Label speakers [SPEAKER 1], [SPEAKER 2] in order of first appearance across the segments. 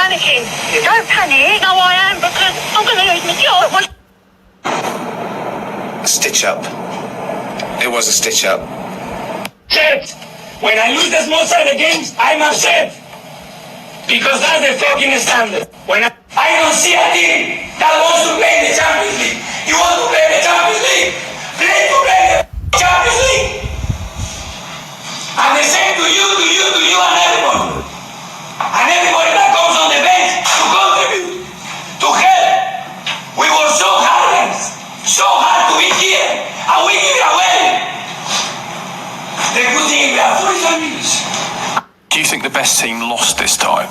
[SPEAKER 1] panicking. Don't panic. No, I am, because I'm going to lose my job.
[SPEAKER 2] A stitch up. It was a stitch up.
[SPEAKER 3] Upset. When I lose the small side of games, I'm upset. Because that's the fucking standard. When I don't see a team that wants to play in the Champions League. You want to play in the Champions League? Play to play in the Champions League. And the same to you and everybody. And everybody that comes on the bench to contribute, to help. We work so hard, so hard to be here, and we give it away. The good thing we have 45 minutes.
[SPEAKER 4] Do you think the best team lost this time?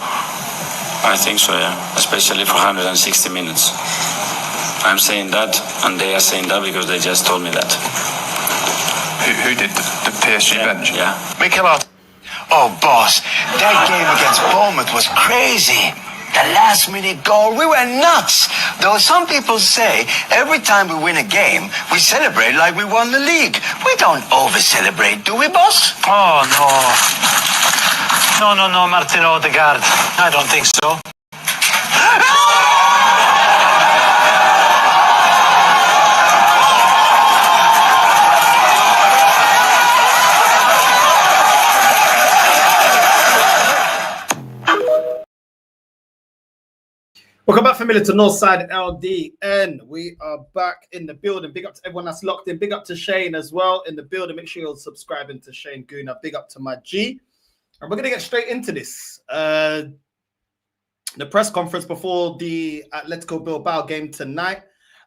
[SPEAKER 5] I think so, yeah. Especially for 160 minutes. I'm saying that, and they are saying that because they just told me that.
[SPEAKER 4] Who did the PSG bench?
[SPEAKER 5] Yeah.
[SPEAKER 2] Mikel Arteta. Oh, boss, that game against Bournemouth was crazy. The last-minute goal, we were nuts. Though some people say every time we win a game, we celebrate like we won the league. We don't over-celebrate, do we, boss?
[SPEAKER 6] Oh, no, Martin Odegaard. I don't think so.
[SPEAKER 7] Welcome back, familiar to Northside LDN. We are back in the building. Big up to everyone that's locked in. Big up to Shane as well in the building. Make sure you're subscribing to Shane Guna. Big up to my G. And we're going to get straight into this. The press conference before the Atletico Bilbao game tonight.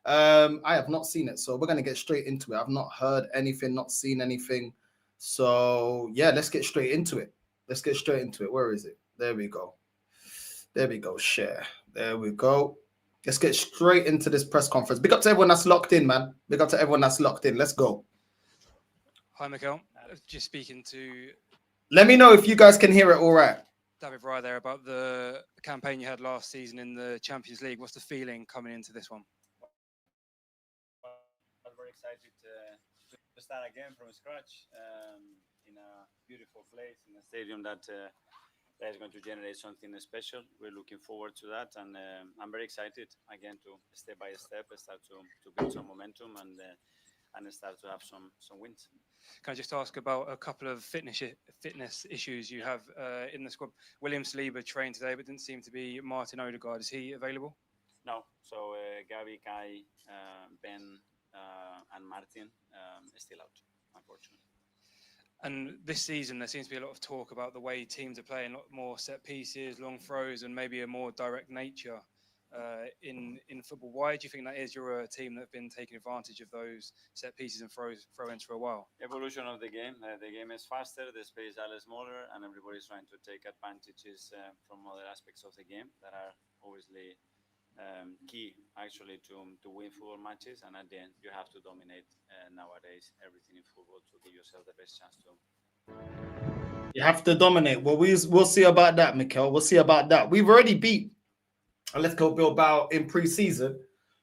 [SPEAKER 7] I have not seen it, so we're going to get straight into it. I've not heard anything, not seen anything. So, yeah, let's get straight into it. Where is it? There we go. Share. There we go. Let's get straight into this press conference. Big up to everyone that's locked in, man. Let's go.
[SPEAKER 8] Hi, Mikel. Just speaking to...
[SPEAKER 7] Let me know if you guys can hear it all right.
[SPEAKER 8] David Rye there about the campaign you had last season in the Champions League. What's the feeling coming into this one?
[SPEAKER 9] I'm very excited to start again from scratch in a beautiful place, in a stadium that is going to generate something special. We're looking forward to that, and I'm very excited again to step by step start to build some momentum and start to have some wins.
[SPEAKER 8] Can I just ask about a couple of fitness issues you have in the squad? William Saliba trained today, but didn't seem to be. Martin Odegaard, is he available?
[SPEAKER 9] No. So Gavi, Kai, Ben, and Martin is still out, unfortunately.
[SPEAKER 8] And this season, there seems to be a lot of talk about the way teams are playing, a lot more set pieces, long throws, and maybe a more direct nature in football. Why do you think that is? You're a team that have been taking advantage of those set pieces and throw-ins for a while.
[SPEAKER 9] Evolution of the game. The game is faster, the space is a little smaller, and everybody's trying to take advantages from other aspects of the game that are obviously key actually to win football matches, and at the end you have to dominate nowadays everything in football to give yourself the best chance to.
[SPEAKER 7] You have to dominate. Well, we'll see about that, Mikel. We'll see about that. We've already beat Atletico Bilbao in pre-season,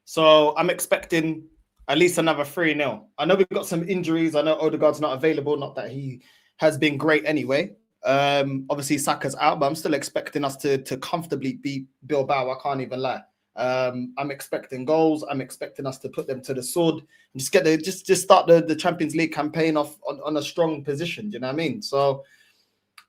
[SPEAKER 7] so I'm expecting at least another 3-0. I know we've got some injuries. I know Odegaard's not available, not that he has been great anyway. Obviously Saka's out, but I'm still expecting us to comfortably beat Bilbao. I can't even lie. I'm expecting goals. I'm expecting us to put them to the sword and just start the Champions League campaign off on a strong position. Do you know what I mean? So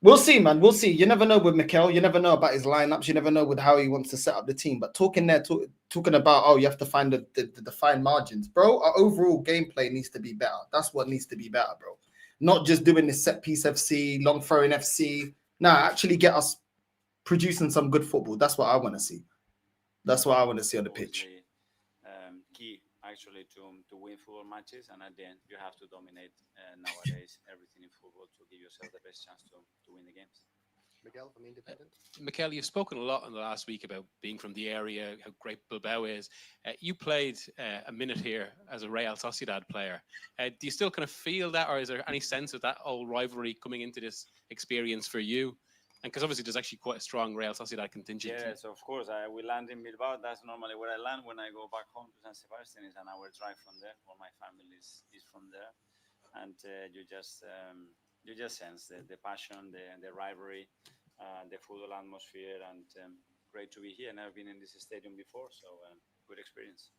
[SPEAKER 7] we'll see, man. We'll see. You never know with Mikel. You never know about his lineups. You never know with how he wants to set up the team. But talking about, you have to find the fine margins, bro. Our overall gameplay needs to be better. That's what needs to be better, bro. Not just doing this set piece FC, long throwing FC. Nah, actually get us producing some good football. That's what I want to see. That's what I want to see on the pitch.
[SPEAKER 9] Key actually to win football matches, and at the end you have to dominate nowadays everything in football to give yourself the best chance to win the games.
[SPEAKER 10] Miguel from Independent.
[SPEAKER 11] Mikel, you've spoken a lot in the last week about being from the area, how great Bilbao is. You played a minute here as a Real Sociedad player. Do you still kind of feel that, or is there any sense of that old rivalry coming into this experience for you? And because obviously there's actually quite a strong Real Sociedad contingent.
[SPEAKER 9] Yes, of course. We land in Bilbao. That's normally where I land when I go back home to San Sebastian. It's an hour drive from there. All my family is from there, and you just sense the passion, the rivalry, the football atmosphere, and great to be here. Never been in this stadium before, so good experience.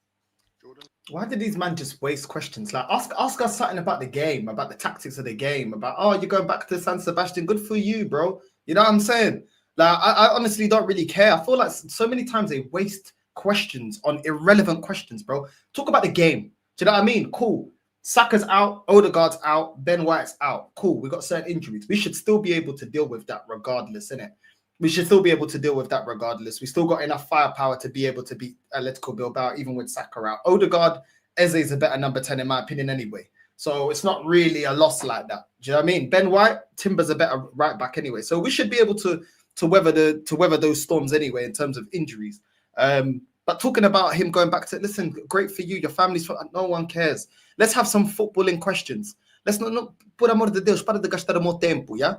[SPEAKER 10] Jordan?
[SPEAKER 7] Why did these men just waste questions? Like, ask us something about the game, about the tactics of the game, about, oh, you're going back to San Sebastian. Good for you, bro. You know what I'm saying? Like, I honestly don't really care. I feel like so many times they waste questions on irrelevant questions, bro. Talk about the game. Do you know what I mean? Cool. Saka's out, Odegaard's out, Ben White's out. Cool. We got certain injuries. We should still be able to deal with that regardless, innit? We should still be able to deal with that regardless. We still got enough firepower to be able to beat Atletico Bilbao, even with Saka out. Odegaard, Eze is a better number 10 in my opinion anyway. So it's not really a loss like that. Do you know what I mean? Ben White, Timber's a better right back anyway. So we should be able to weather those storms anyway in terms of injuries. But talking about him going back to, listen, great for you, your family's, no one cares. Let's have some footballing questions. Let's not por amor de Deus, para de gastar more tempo, yeah?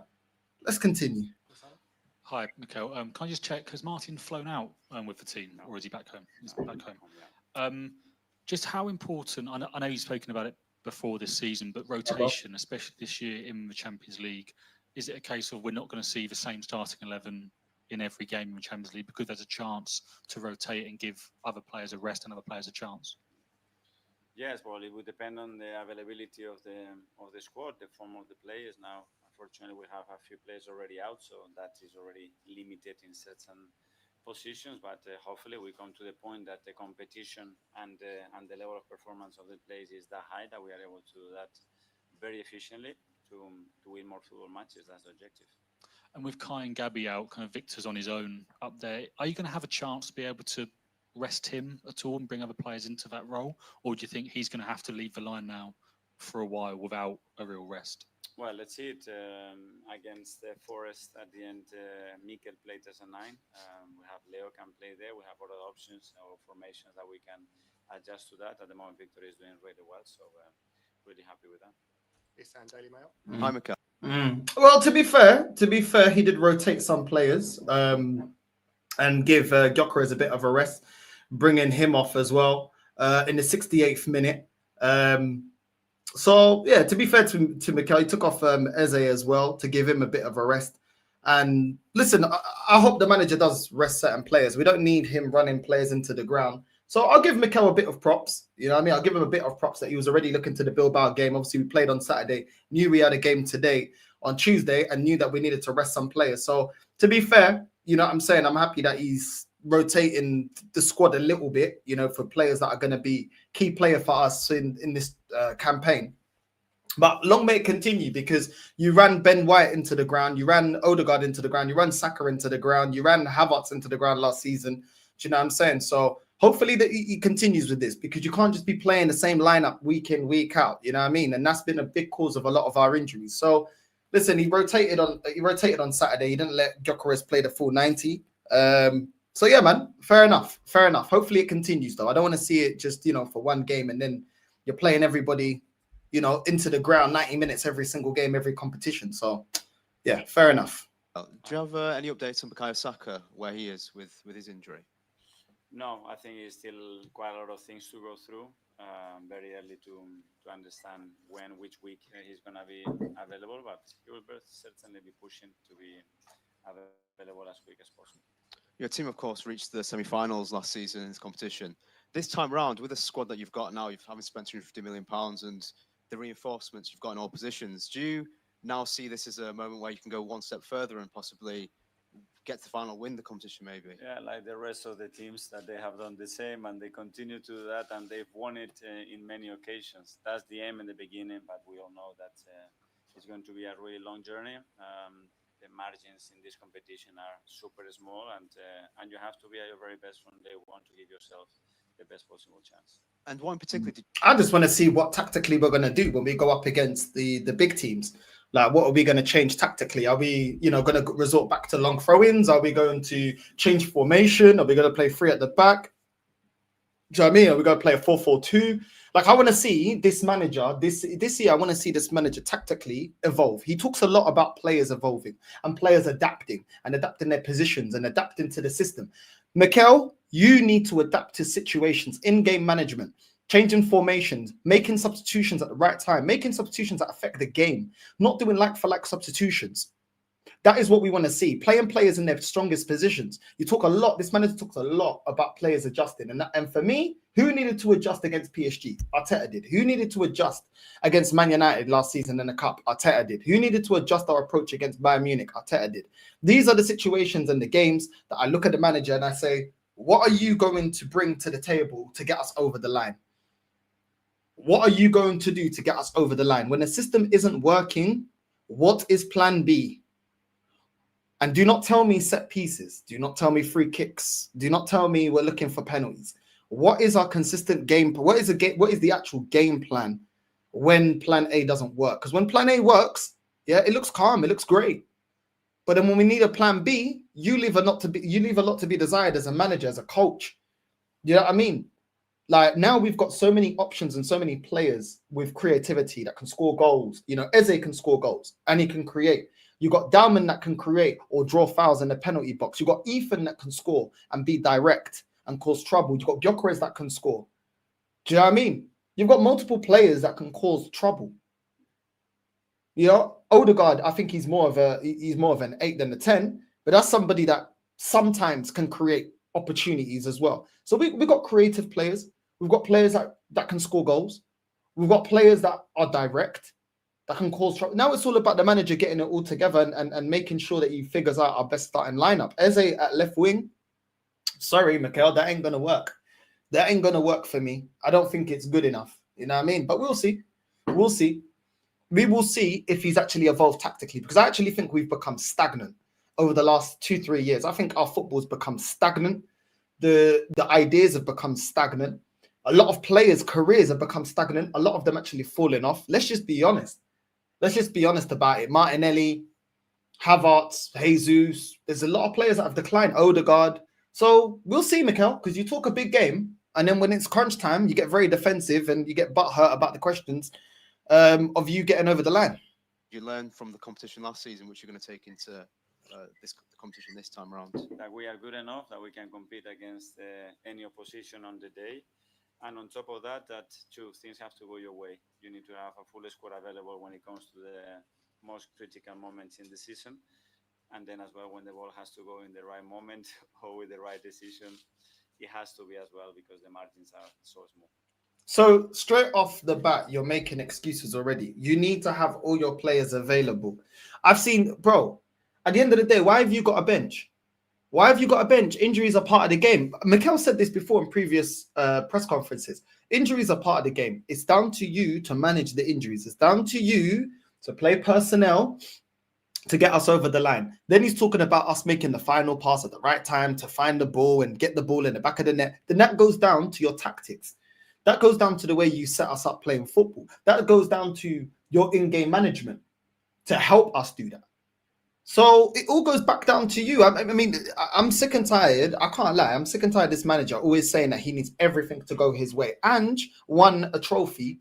[SPEAKER 7] Let's continue.
[SPEAKER 12] Hi, Mikel. Can I just check, has Martin flown out with the team, or is he back home? He's back home. Just how important, I know you've spoken about it before this season, but rotation, especially this year in the Champions League, is it a case of we're not going to see the same starting 11 in every game in the Champions League because there's a chance to rotate and give other players a rest and other players a chance?
[SPEAKER 9] Yes, well, it would depend on the availability of the squad, the form of the players. Now, unfortunately, we have a few players already out, so that is already limited in certain positions. But hopefully, we come to the point that the competition and the level of performance of the players is that high that we are able to do that very efficiently to win more football matches. That's the objective.
[SPEAKER 12] And with Kai and Gabby out, kind of Victor's on his own up there, are you going to have a chance to be able to rest him at all and bring other players into that role? Or do you think he's going to have to leave the line now for a while without a real rest?
[SPEAKER 9] Well, let's see it against Forest at the end. Mikel played as a 9. We have Leo can play there. We have other options or formations that we can adjust to that. At the moment, Victor is doing really well, so really happy with that.
[SPEAKER 10] Isan, Daily Mail.
[SPEAKER 13] Hi, Mikel.
[SPEAKER 7] Well, to be fair, he did rotate some players and give Gyökeres a bit of a rest, bringing him off as well in the 68th minute. So yeah, to be fair to Mikel, he took off Eze as well to give him a bit of a rest. And listen, I hope the manager does rest certain players. We don't need him running players into the ground. So I'll give Mikel a bit of props. You know what I mean? I'll give him a bit of props that he was already looking to the Bilbao game. Obviously, we played on Saturday, knew we had a game today on Tuesday, and knew that we needed to rest some players. So to be fair, you know what I'm saying? I'm happy that he's rotating the squad a little bit, you know, for players that are going to be key player for us in this campaign. But long may it continue, because you ran Ben White into the ground, you ran Odegaard into the ground, you ran Saka into the ground, you ran Havertz into the ground last season. Do you know what I'm saying? So hopefully that he continues with this, because you can't just be playing the same lineup week in, week out. You know what I mean? And that's been a big cause of a lot of our injuries. So listen, he rotated on Saturday. He didn't let Gyökeres play the full 90. So yeah, man, fair enough. Hopefully it continues though. I don't want to see it just, you know, for one game and then you're playing everybody, you know, into the ground 90 minutes every single game, every competition. So yeah, fair enough.
[SPEAKER 13] Do you have any updates on Bukayo Saka, where he is with his injury?
[SPEAKER 9] No, I think it's still quite a lot of things to go through. Very early to understand which week he's going to be available, but he will certainly be pushing to be available as quick as possible.
[SPEAKER 13] Your team, of course, reached the semi-finals last season in this competition. This time around, with the squad that you've got now, you haven't spent £250 million and the reinforcements you've got in all positions. Do you now see this as a moment where you can go one step further and possibly get to the final, win the competition maybe?
[SPEAKER 9] Yeah, like the rest of the teams, that they have done the same and they continue to do that, and they've won it in many occasions. That's the aim in the beginning, but we all know that it's going to be a really long journey. The margins in this competition are super small, and you have to be at your very best from day one to give yourself the best possible chance.
[SPEAKER 13] And one particularly,
[SPEAKER 7] I just want to see what tactically we're going to do when we go up against the big teams. Like, what are we going to change tactically? Are we, you know, going to resort back to long throw-ins? Are we going to change formation? Are we going to play 3 at the back? Do you know what I mean? Are we going to play a 4-4-2? Like, I want to see this manager, this year, I want to see this manager tactically evolve. He talks a lot about players evolving and players adapting their positions and adapting to the system. Mikel, you need to adapt to situations, in-game management, changing formations, making substitutions at the right time, making substitutions that affect the game, not doing like-for-like substitutions. That is what we want to see. Playing players in their strongest positions. You talk a lot. This manager talks a lot about players adjusting, and for me, who needed to adjust against PSG? Arteta did. Who needed to adjust against Man United last season in the Cup? Arteta did. Who needed to adjust our approach against Bayern Munich? Arteta did. These are the situations and the games that I look at the manager and I say, what are you going to bring to the table to get us over the line? What are you going to do to get us over the line? When the system isn't working, what is plan B? And do not tell me set pieces. Do not tell me free kicks. Do not tell me we're looking for penalties. What is our consistent game? What is the actual game plan when plan A doesn't work? Because when plan A works, yeah, it looks calm, it looks great. But then when we need a plan B, you leave a lot to be desired as a manager, as a coach. You know what I mean? Like now we've got so many options and so many players with creativity that can score goals. You know, Eze can score goals and he can create. You got Dalman that can create or draw fouls in the penalty box. You got Ethan that can score and be direct and cause trouble. You got Gyökeres that can score. Do you know what I mean? You've got multiple players that can cause trouble. You know, Odegaard, I think he's more of an 8 than a 10, but that's somebody that sometimes can create opportunities as well. So we've got creative players. We've got players that can score goals. We've got players that are direct, that can cause trouble. Now it's all about the manager getting it all together and making sure that he figures out our best starting lineup. Eze at left wing, sorry, Mikel, that ain't going to work. That ain't going to work for me. I don't think it's good enough. You know what I mean? But we'll see. We'll see. We will see if he's actually evolved tactically, because I actually think we've become stagnant over the last 2-3 years. I think our football's become stagnant. The ideas have become stagnant. A lot of players' careers have become stagnant. A lot of them actually falling off. Let's just be honest. Let's just be honest about it. Martinelli, Havertz, Jesus. There's a lot of players that have declined. Odegaard. So we'll see, Mikel, because you talk a big game, and then when it's crunch time, you get very defensive and you get butthurt about the questions of you getting over the line.
[SPEAKER 13] You learned from the competition last season, which you're going to take into this competition this time around.
[SPEAKER 9] That we are good enough that we can compete against any opposition on the day. And on top of that, that two things have to go your way. You need to have a full squad available when it comes to the most critical moments in the season. And then as well, when the ball has to go in the right moment or with the right decision, it has to be as well, because the margins are so small.
[SPEAKER 7] So straight off the bat, you're making excuses already. You need to have all your players available. I've seen, bro, at the end of the day, why have you got a bench? Why have you got a bench? Injuries are part of the game. Mikel said this before in previous press conferences. Injuries are part of the game. It's down to you to manage the injuries. It's down to you to play personnel to get us over the line. Then he's talking about us making the final pass at the right time to find the ball and get the ball in the back of the net. Then that goes down to your tactics. That goes down to the way you set us up playing football. That goes down to your in-game management to help us do that. So it all goes back down to you. I mean, I'm sick and tired. I can't lie. I'm sick and tired of this manager always saying that he needs everything to go his way. And won a trophy.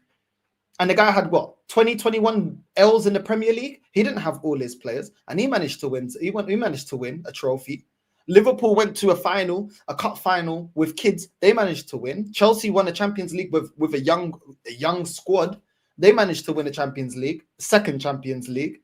[SPEAKER 7] And the guy had what? 21 L's in the Premier League? He didn't have all his players. And he managed to win. He managed to win a trophy. Liverpool went to a cup final with kids. They managed to win. Chelsea won a Champions League with a young squad. They managed to win a Champions League, second Champions League.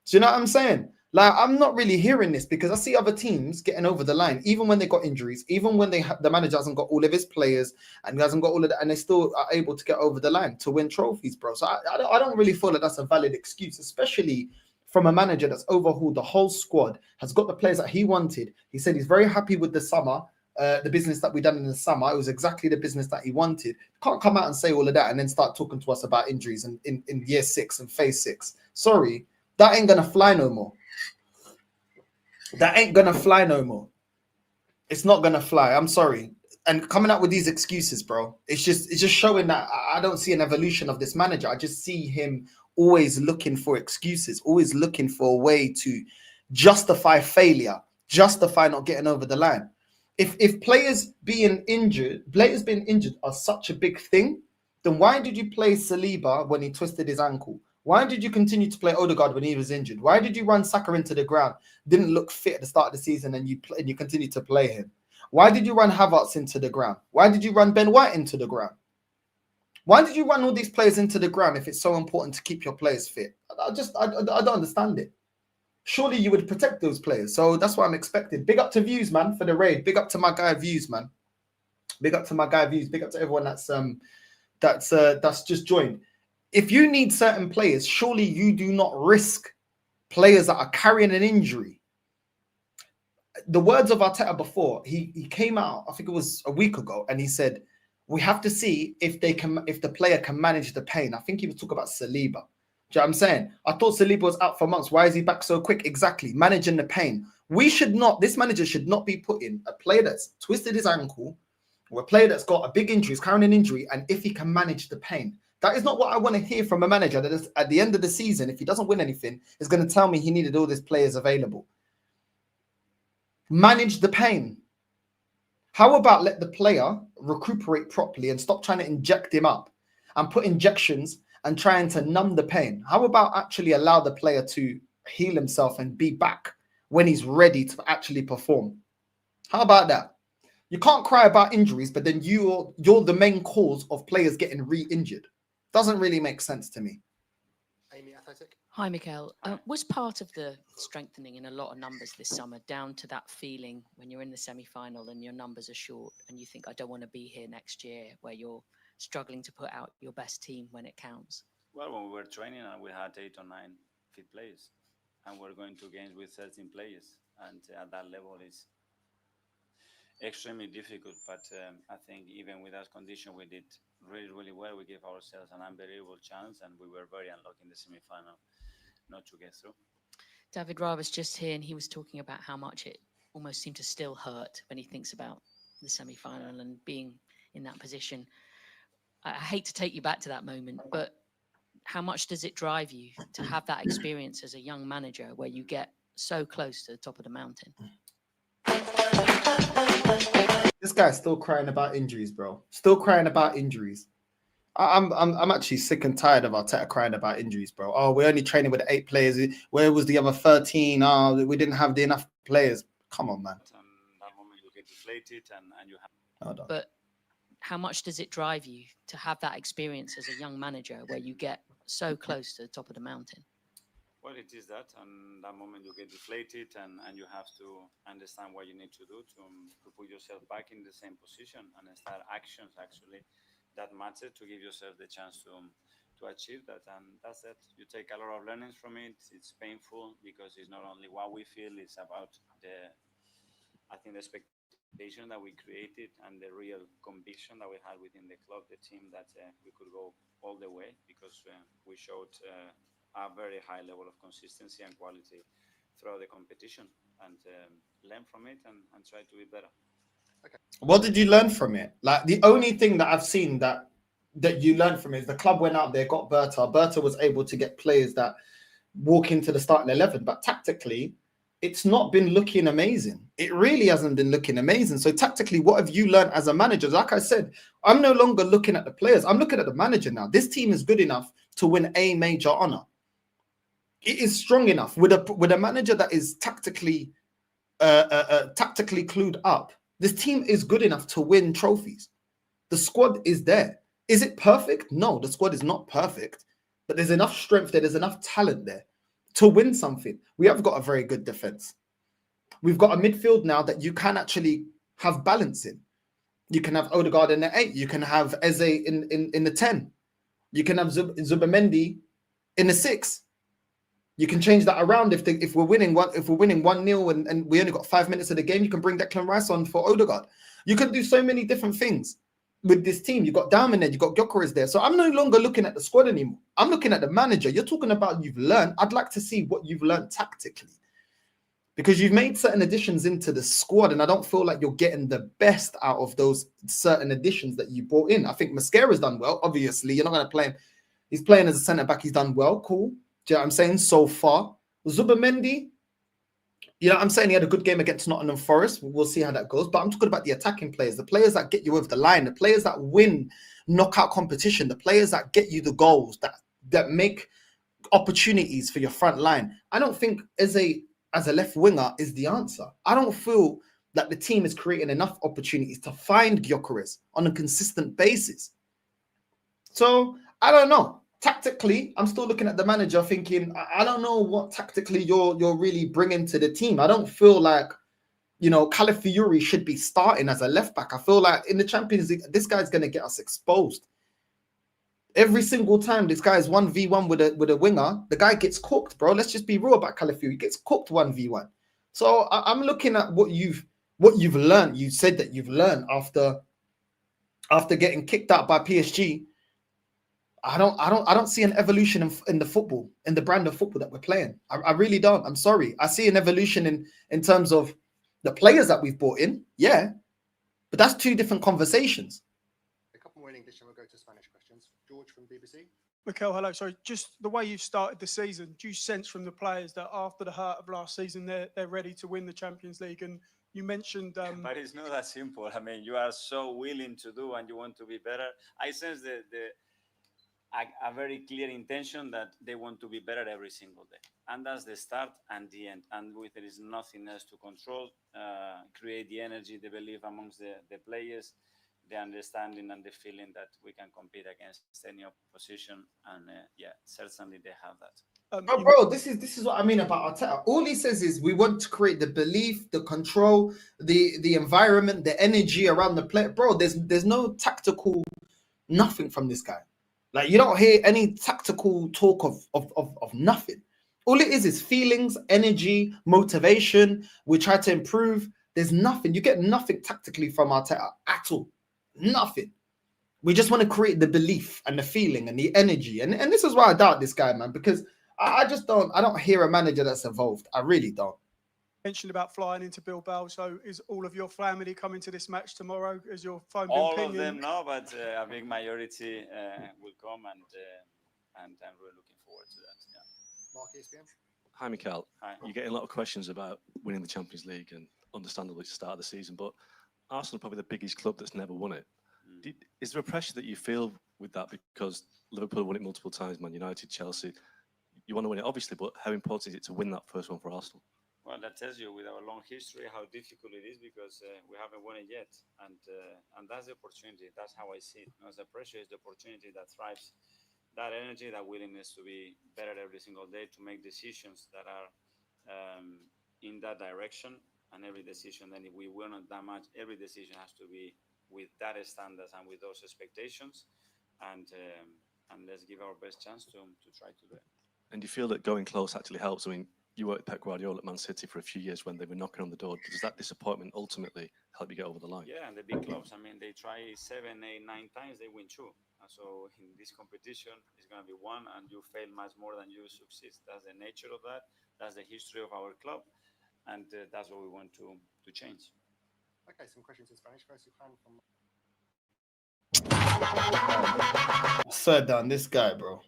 [SPEAKER 7] Do you know what I'm saying? Like, I'm not really hearing this because I see other teams getting over the line, even when they got injuries, even when the manager hasn't got all of his players and hasn't got all of that, and they still are able to get over the line to win trophies, bro. So I don't really feel that that's a valid excuse, especially from a manager that's overhauled the whole squad, has got the players that he wanted. He said he's very happy with the summer, the business that we done in the summer. It was exactly the business that he wanted. Can't come out and say all of that and then start talking to us about injuries in year 6 and phase 6. Sorry, that ain't gonna fly no more. That ain't gonna fly no more. It's not gonna fly. I'm sorry. And coming out with these excuses, bro, it's just showing that I don't see an evolution of this manager. I just see him always looking for excuses, always looking for a way to justify failure, justify not getting over the line. If players being injured are such a big thing, then why did you play Saliba when he twisted his ankle? Why did you continue to play Odegaard when he was injured? Why did you run Saka into the ground? Didn't look fit at the start of the season, and you continue to play him. Why did you run Havertz into the ground? Why did you run Ben White into the ground? Why did you run all these players into the ground if it's so important to keep your players fit? I don't understand it. surely you would protect those players. So that's what I'm expecting. Big up to Views, man, for the raid. Big up to my guy Views, man. Big up to my guy Views. Big up to everyone that's just joined. If you need certain players, surely you do not risk players that are carrying an injury. The words of Arteta before, he came out, I think it was a week ago, and he said, we have to see if the player can manage the pain. I think he was talking about Saliba. Do you know what I'm saying? I thought Saliba was out for months. Why is he back so quick? Exactly. Managing the pain. This manager should not be putting a player that's twisted his ankle or a player that's got a big injury, is carrying an injury, and if he can manage the pain. That is not what I want to hear from a manager that is, at the end of the season, if he doesn't win anything, is going to tell me he needed all these players available. Manage the pain. How about let the player recuperate properly and stop trying to inject him up and put injections and trying to numb the pain? How about actually allow the player to heal himself and be back when he's ready to actually perform? How about that? You can't cry about injuries, but then you're the main cause of players getting re-injured. Doesn't really make sense to me.
[SPEAKER 10] Amy, Athletic.
[SPEAKER 14] Hi, Mikel. Was part of the strengthening in a lot of numbers this summer down to that feeling when you're in the semi-final and your numbers are short and you think, I don't want to be here next year, where you're struggling to put out your best team when it counts?
[SPEAKER 9] Well, when we were training, we had 8 or 9 fit players, and we're going to games with 13 players, and at that level, it's extremely difficult. But I think even with that condition, we did really, really well. We gave ourselves an unbelievable chance, and we were very unlucky in the semi-final not to get through.
[SPEAKER 14] David Ra was just here, and he was talking about how much it almost seemed to still hurt when he thinks about the semi-final and being in that position. I hate to take you back to that moment, but how much does it drive you to have that experience as a young manager where you get so close to the top of the mountain?
[SPEAKER 7] This guy's still crying about injuries, bro. Still crying about injuries. I'm actually sick and tired of Arteta crying about injuries, bro. Oh, we're only training with 8 players. Where was the other 13? Oh, we didn't have enough players. Come on, man.
[SPEAKER 9] That moment you get deflated, and you have.
[SPEAKER 7] Hold on.
[SPEAKER 14] But how much does it drive you to have that experience as a young manager where you get so close to the top of the mountain?
[SPEAKER 9] Well, it is that, and that moment you get deflated, and you have to understand what you need to do to put yourself back in the same position and start actions actually that matter to give yourself the chance to achieve that. And that's it. You take a lot of learnings from it. It's painful because it's not only what we feel, it's about the expectation that we created and the real conviction that we had within the club, the team, that we could go all the way because we showed a very high level of consistency and quality throughout the competition, and learn from it and try to be better.
[SPEAKER 10] Okay.
[SPEAKER 7] What did you learn from it? Like, the only thing that I've seen that you learned from it is the club went out there, got Berta. Berta was able to get players that walk into the starting 11, but tactically, it's not been looking amazing. It really hasn't been looking amazing. So tactically, what have you learned as a manager? Like I said, I'm no longer looking at the players. I'm looking at the manager now. This team is good enough to win a major honor. It is strong enough with a manager that is tactically clued up. This team is good enough to win trophies. The squad is there. Is it perfect? No, the squad is not perfect, but there's enough strength there. There's enough talent there to win something. We have got a very good defense. We've got a midfield now that you can actually have balance in. You can have Odegaard in the 8. You can have Eze in the 10. You can have Zubamendi in the 6. You can change that around if we're winning 1-0 and we only got 5 minutes of the game. You can bring Declan Rice on for Odegaard. You can do so many different things with this team. You got Darwin there, you got Gyökeres there. So I'm no longer looking at the squad anymore. I'm looking at the manager. You're talking about you've learned. I'd like to see what you've learned tactically, because you've made certain additions into the squad, and I don't feel like you're getting the best out of those certain additions that you brought in. I think Mascara's done well. Obviously, you're not going to play him. He's playing as a centre back. He's done well. Cool. Do you know what I'm saying? So far, Zubamendi, you know what I'm saying? He had a good game against Nottingham Forest. We'll see how that goes. But I'm talking about the attacking players, the players that get you over the line, the players that win knockout competition, the players that get you the goals, that make opportunities for your front line. I don't think as a left winger is the answer. I don't feel that the team is creating enough opportunities to find Gyökeres on a consistent basis. So I don't know. tactically, I'm still looking at the manager thinking, I don't know what tactically you're really bringing to the team. I don't feel like, you know, Calafiori should be starting as a left back. I feel like in the Champions League, this guy's going to get us exposed. Every single time this guy is 1v1 with a winger, the guy gets cooked, bro. Let's just be real about Calafiori. He gets cooked 1v1. So I'm looking at what you've learned. You said that you've learned after getting kicked out by PSG. I don't see an evolution in the football, in the brand of football that we're playing. I really don't. I'm sorry. I see an evolution in terms of the players that we've brought in, yeah, but that's two different conversations.
[SPEAKER 10] A couple more in English and we'll go to Spanish questions. George from BBC.
[SPEAKER 15] Mikel, hello. Sorry, just the way you've started the season, do you sense from the players that after the hurt of last season, they're ready to win the Champions League? And you mentioned...
[SPEAKER 9] But it's not that simple. I mean, you are so willing to do and you want to be better. I sense a very clear intention that they want to be better every single day. And that's the start and the end. And with there is nothing else to control, create the energy, the belief amongst the players, the understanding and the feeling that we can compete against any opposition. And yeah, certainly they have that.
[SPEAKER 7] Bro, this is what I mean about Arteta. All he says is we want to create the belief, the control, the environment, the energy around the player. Bro, there's no tactical nothing from this guy. Like, you don't hear any tactical talk of nothing. All it is feelings, energy, motivation. We try to improve. There's nothing. You get nothing tactically from Arteta at all. Nothing. We just want to create the belief and the feeling and the energy. And this is why I doubt this guy, man, because I don't hear a manager that's evolved. I really don't.
[SPEAKER 15] Mentioned about flying into Bilbao. So is all of your family coming to this match tomorrow? Is your phone been
[SPEAKER 9] all
[SPEAKER 15] pinging?
[SPEAKER 9] of them, no, but a big majority will come, and I'm really looking forward to that. Yeah.
[SPEAKER 10] Mark, ESPN.
[SPEAKER 16] Hi, Mikel.
[SPEAKER 9] Hi.
[SPEAKER 16] You're getting a lot of questions about winning the Champions League, and understandably it's the start of the season, but Arsenal are probably the biggest club that's never won it. Is there a pressure that you feel with that because Liverpool won it multiple times, Man United, Chelsea? You want to win it, obviously, but how important is it to win that first one for Arsenal?
[SPEAKER 9] Well, that tells you with our long history how difficult it is because we haven't won it yet, and that's the opportunity. That's how I see it. You know, the pressure is the opportunity that thrives, that energy, that willingness to be better every single day, to make decisions that are in that direction. And every decision, then if we win on that much, every decision has to be with that standards and with those expectations, and let's give our best chance to try to do it.
[SPEAKER 16] And do you feel that going close actually helps? I mean, you worked with Pep Guardiola at Man City for a few years when they were knocking on the door. Does that disappointment ultimately help you get over the line?
[SPEAKER 9] Yeah, and the big clubs. I mean, they try 7, 8, 9 times, they win 2. And so in this competition, it's going to be 1, and you fail much more than you succeed. That's the nature of that. That's the history of our club, and that's what we want to change.
[SPEAKER 10] Okay, some questions in Spanish. First, Juan from...
[SPEAKER 7] Sir, down this guy, bro.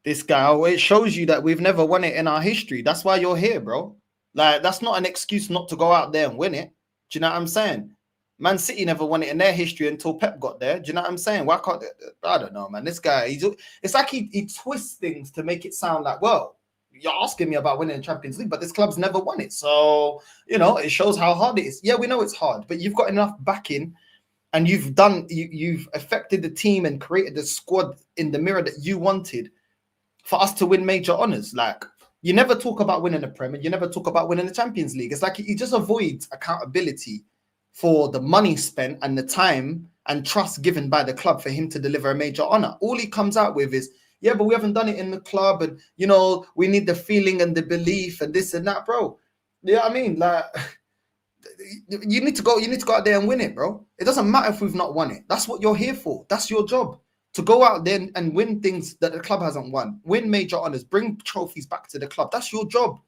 [SPEAKER 7] This guy, it shows you that we've never won it in our history. That's why you're here, bro. Like, that's not an excuse not to go out there and win it. Do you know what I'm saying? Man City never won it in their history until Pep got there. Do you know what I'm saying? Why can't I don't know, man. This guy, it's like he twists things to make it sound like, well, you're asking me about winning the Champions League, but this club's never won it. So, you know, it shows how hard it is. Yeah, we know it's hard, but you've got enough backing and you've affected the team and created the squad in the mirror that you wanted for us to win major honors. Like, you never talk about winning the Premier, you never talk about winning the Champions League. It's like he just avoids accountability for the money spent and the time and trust given by the club for him to deliver a major honor. All he comes out with is, yeah, but we haven't done it in the club, and you know, we need the feeling and the belief and this and that, bro. You know what I mean? Like, you need to go out there and win it, bro. It doesn't matter if we've not won it. That's what you're here for. That's your job. To go out there and win things that the club hasn't won, win major honors, bring trophies back to the club. That's your job.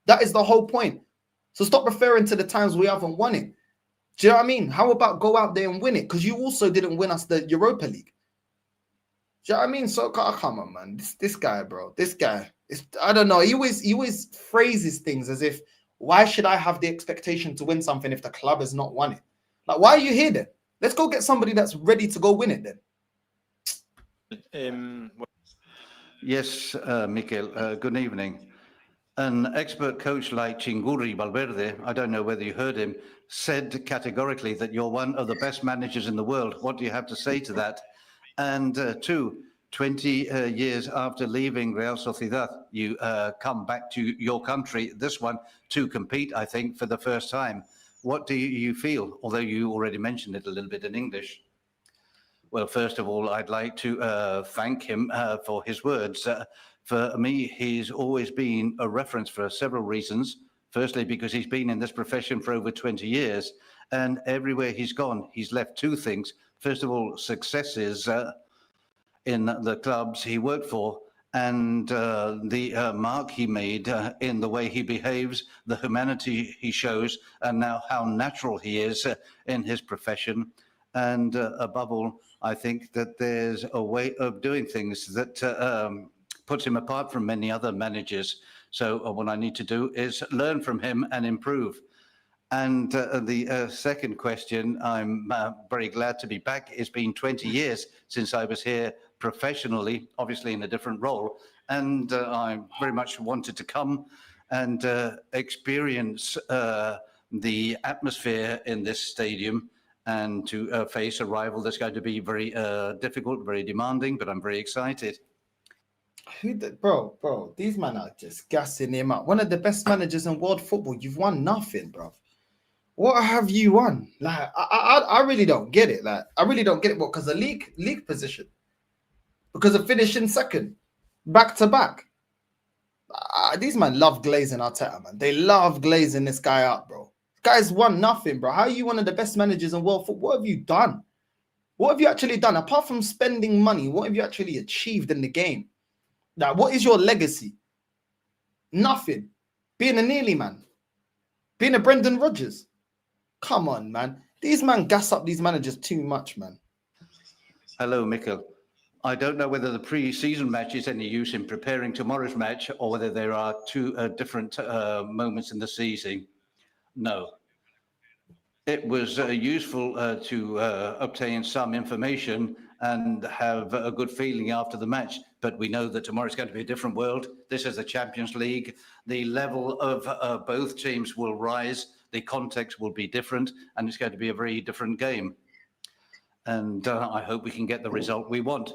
[SPEAKER 7] That is the whole point. So stop referring to the times we haven't won it. Do you know what I mean? How about go out there and win it? Because you also didn't win us the Europa League. Do you know what I mean? So come on, man. This guy, bro. This guy. I don't know. He always phrases things as if, why should I have the expectation to win something if the club has not won it? Like, why are you here then? Let's go get somebody that's ready to go win it then.
[SPEAKER 17] Yes, Mikel, good evening. An expert coach like Chinguri Valverde, I don't know whether you heard him, said categorically that you're one of the best managers in the world. What do you have to say to that? And 2, 20 years after leaving Real Sociedad, you come back to your country, this one, to compete, I think, for the first time. What do you feel, although you already mentioned it a little bit in English? Well, first of all, I'd like to thank him for his words. For me, he's always been a reference for several reasons. Firstly, because he's been in this profession for over 20 years, and everywhere he's gone, he's left two things. First of all, successes in the clubs he worked for, and the mark he made in the way he behaves, the humanity he shows, and now how natural he is in his profession. And above all, I think that there's a way of doing things that puts him apart from many other managers. So what I need to do is learn from him and improve. And the second question, I'm very glad to be back. It's been 20 years since I was here professionally, obviously in a different role. And I very much wanted to come and experience the atmosphere in this stadium and to face a rival that's going to be very difficult, very demanding, but I'm very excited.
[SPEAKER 7] Bro, these men are just gassing him up. One of the best managers in world football. You've won nothing, bro. What have you won? Like, I really don't get it. Like, I really don't get it. What? Because the league position, because of finishing second, back to back. These men love glazing Arteta, man. They love glazing this guy up, bro. This guy's won nothing, bro. How are you one of the best managers in world football? What have you done? What have you actually done? Apart from spending money, what have you actually achieved in the game? Like, what is your legacy? Nothing. Being a Nearly man. Being a Brendan Rodgers. Come on, man. These men gas up these managers too much, man.
[SPEAKER 17] Hello, Mikkel. I don't know whether the pre-season match is any use in preparing tomorrow's match or whether there are two different moments in the season. No. It was useful to obtain some information and have a good feeling after the match. But we know that tomorrow is going to be a different world. This is the Champions League. The level of both teams will rise. The context will be different, and it's going to be a very different game. And I hope we can get the result we want.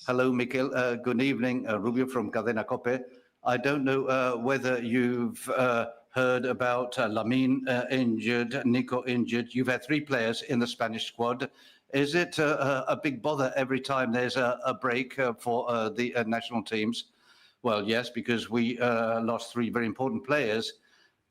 [SPEAKER 17] Hello, Mikel. Good evening. Rubio from Cadena Cope. I don't know whether you've heard about Lamine injured, Nico injured. You've had three players in the Spanish squad. Is it a big bother every time there's a break for the national teams? Well, yes, because we lost three very important players.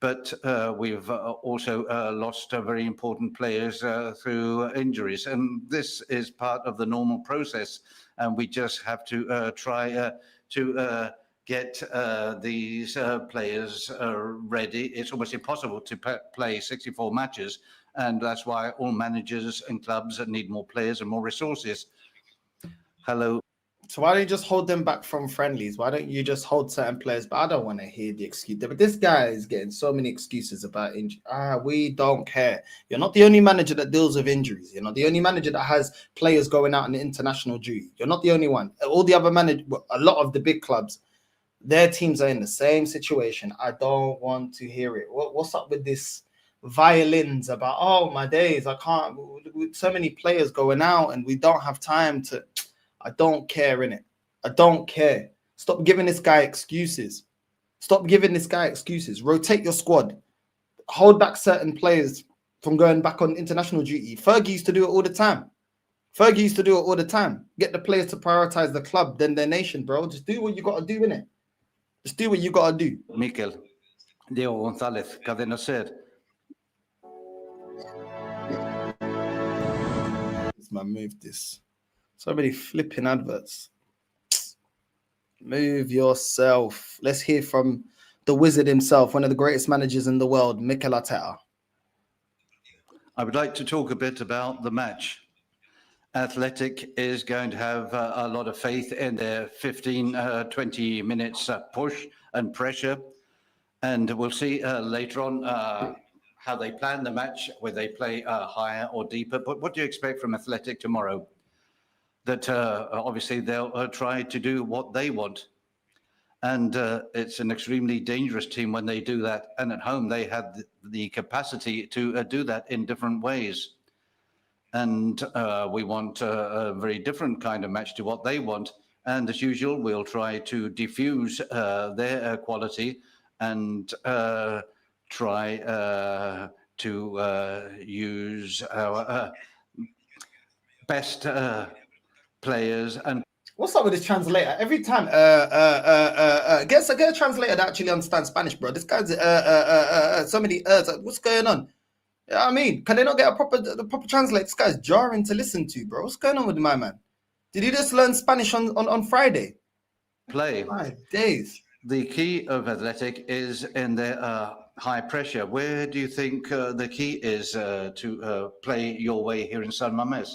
[SPEAKER 17] But we've also lost very important players through injuries. And this is part of the normal process. And we just have to try to get these players ready. It's almost impossible to play 64 matches. And that's why all managers and clubs need more players and more resources. Hello.
[SPEAKER 7] So why don't you just hold them back from friendlies? Why don't you just hold certain players? But I don't want to hear the excuse. But this guy is getting so many excuses about injury. We don't care. You're not the only manager that deals with injuries. You're not the only manager that has players going out on international duty. You're not the only one. All the other managers, a lot of the big clubs, their teams are in the same situation. I don't want to hear it. What's up with this violins about, oh, my days, I can't, with so many players going out and we don't have time to... I don't care, innit? I don't care. Stop giving this guy excuses. Stop giving this guy excuses. Rotate your squad. Hold back certain players from going back on international duty. Fergie used to do it all the time. Get the players to prioritize the club, then their nation, bro. Just do what you got to do, innit? Just do what you got to do.
[SPEAKER 17] Mikel, Diego González, Cadena Ser.
[SPEAKER 7] Let's move this. So many flipping adverts. Move yourself. Let's hear from the wizard himself, one of the greatest managers in the world, Mikel Arteta.
[SPEAKER 17] I would like to talk a bit about the match. Athletic is going to have a lot of faith in their 15-20 minutes push and pressure. And we'll see later on how they plan the match, whether they play higher or deeper. But what do you expect from Athletic tomorrow? That obviously they'll try to do what they want. And it's an extremely dangerous team when they do that. And at home, they have the capacity to do that in different ways. And we want a very different kind of match to what they want. And as usual, we'll try to diffuse their quality and try to use our best players. And
[SPEAKER 7] what's up with this translator? Every time, get a translator that actually understands Spanish, bro. This guy's so many what's going on? You know what I mean? Can they not get a proper translator? This guy's jarring to listen to, bro. What's going on with my man? Did he just learn Spanish on Friday?
[SPEAKER 17] Play.
[SPEAKER 7] My days.
[SPEAKER 17] The key of Athletic is in their high pressure. Where do you think the key is to play your way here in San Mamés?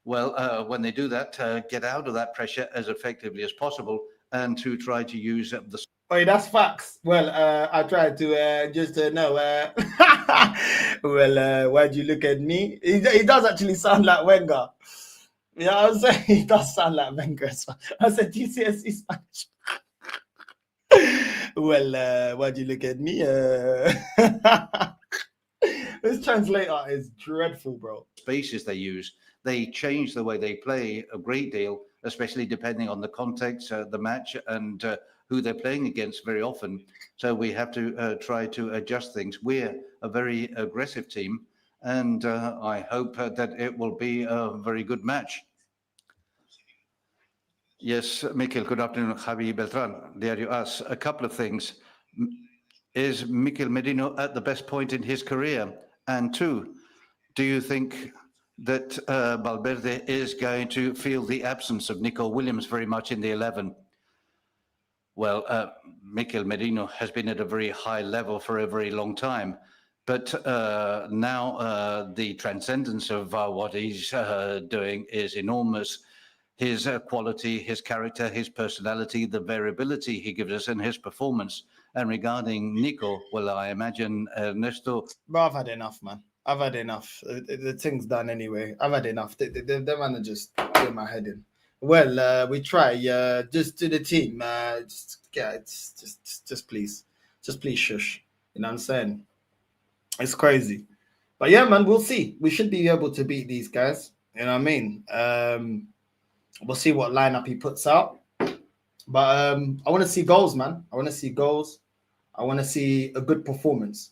[SPEAKER 17] Well, when they do that, get out of that pressure as effectively as possible and to try to use the...
[SPEAKER 7] Oh, that's facts. Well, I tried to just know. Well, why'd you look at me? He does actually sound like Wenger. You know what I'm saying? He does sound like Wenger as well. I said GCSE Spanish. Well, why'd you look at me? This translator is dreadful, bro.
[SPEAKER 17] Spaces they use, they change the way they play a great deal, especially depending on the context, the match, and who they're playing against very often. So we have to try to adjust things. We're a very aggressive team, and I hope that it will be a very good match. Yes, Mikel, good afternoon. Javi Beltran, there you ask a couple of things. Is Mikel Merino at the best point in his career? And two, do you think that Valverde is going to feel the absence of Nico Williams very much in the 11? Well, Mikel Merino has been at a very high level for a very long time. But now the transcendence of what he's doing is enormous. His quality, his character, his personality, the variability he gives us in his performance. And regarding Nico, well, I imagine Ernesto...
[SPEAKER 7] Bro, I've had enough, man. I've had enough. The thing's done anyway. I've had enough. The man are just doing my head in. Well, we try. Just to the team. Just please. Just please shush. You know what I'm saying? It's crazy. But yeah, man, we'll see. We should be able to beat these guys. You know what I mean? We'll see what lineup he puts out. But I want to see goals, man. I want to see goals. I want to see a good performance.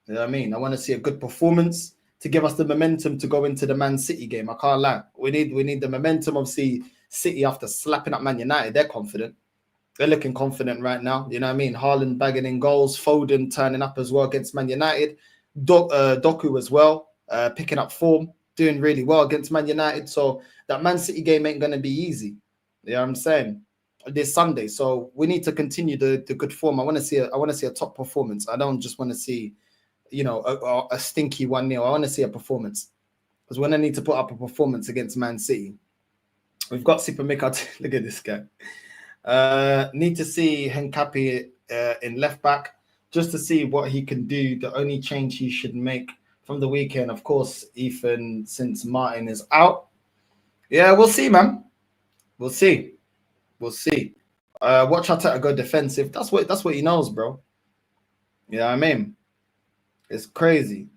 [SPEAKER 7] You know what I mean? I want to see a good performance to give us the momentum to go into the Man City game. I can't lie. We need the momentum of City after slapping up Man United. They're confident. They're looking confident right now. You know what I mean? Haaland bagging in goals. Foden turning up as well against Man United. Doku as well, picking up form, doing really well against Man United. So that Man City game ain't going to be easy. You know what I'm saying? This Sunday. So we need to continue the good form. I want to see a top performance. I don't just want to see, you know, a stinky 1-0. I want to see a performance. Because when I need to put up a performance against Man City, we've got Super Mika. Look at this guy. Need to see Henkapi in left back just to see what he can do. The only change he should make from the weekend, of course, Ethan, since Martin is out. Yeah, we'll see, man. We'll see. We'll see. Watch Arteta go defensive. That's what he knows, bro. You know what I mean? It's crazy.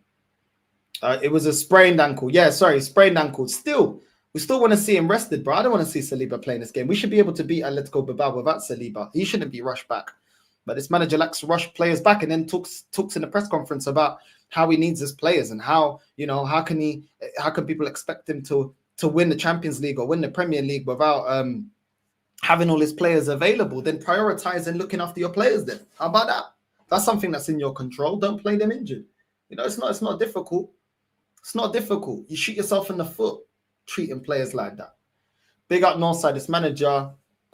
[SPEAKER 7] It was a sprained ankle. Yeah, sorry, sprained ankle. Still, we still want to see him rested, bro. I don't want to see Saliba playing this game. We should be able to beat Atletico Bilbao without Saliba. He shouldn't be rushed back. But this manager likes to rush players back and then talks in the press conference about how he needs his players and how, you know, how can people expect him to win the Champions League or win the Premier League without having all his players available? Then prioritize and looking after your players then. How about that? That's something that's in your control. Don't play them injured. You know, it's not difficult. It's not difficult. You shoot yourself in the foot treating players like that. Big up Northside. This manager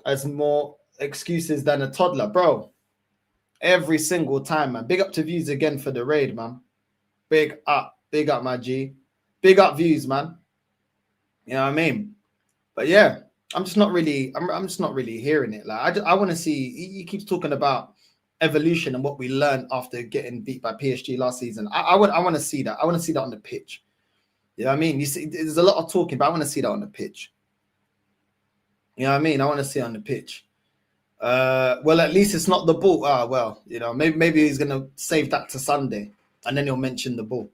[SPEAKER 7] has more excuses than a toddler, bro. Every single time, man. Big up to Views again for the raid, man. Big up, my G. Big up Views, man. You know what I mean? But yeah, I'm just not really hearing it. Like I want to see. He keeps talking about evolution and what we learned after getting beat by PSG last season. I want to see that. I want to see that on the pitch. You know what I mean? You see, there's a lot of talking, but I want to see that on the pitch. You know what I mean? I want to see it on the pitch. Well, at least it's not the ball. Well, you know, maybe he's gonna save that to Sunday, and then he'll mention the ball.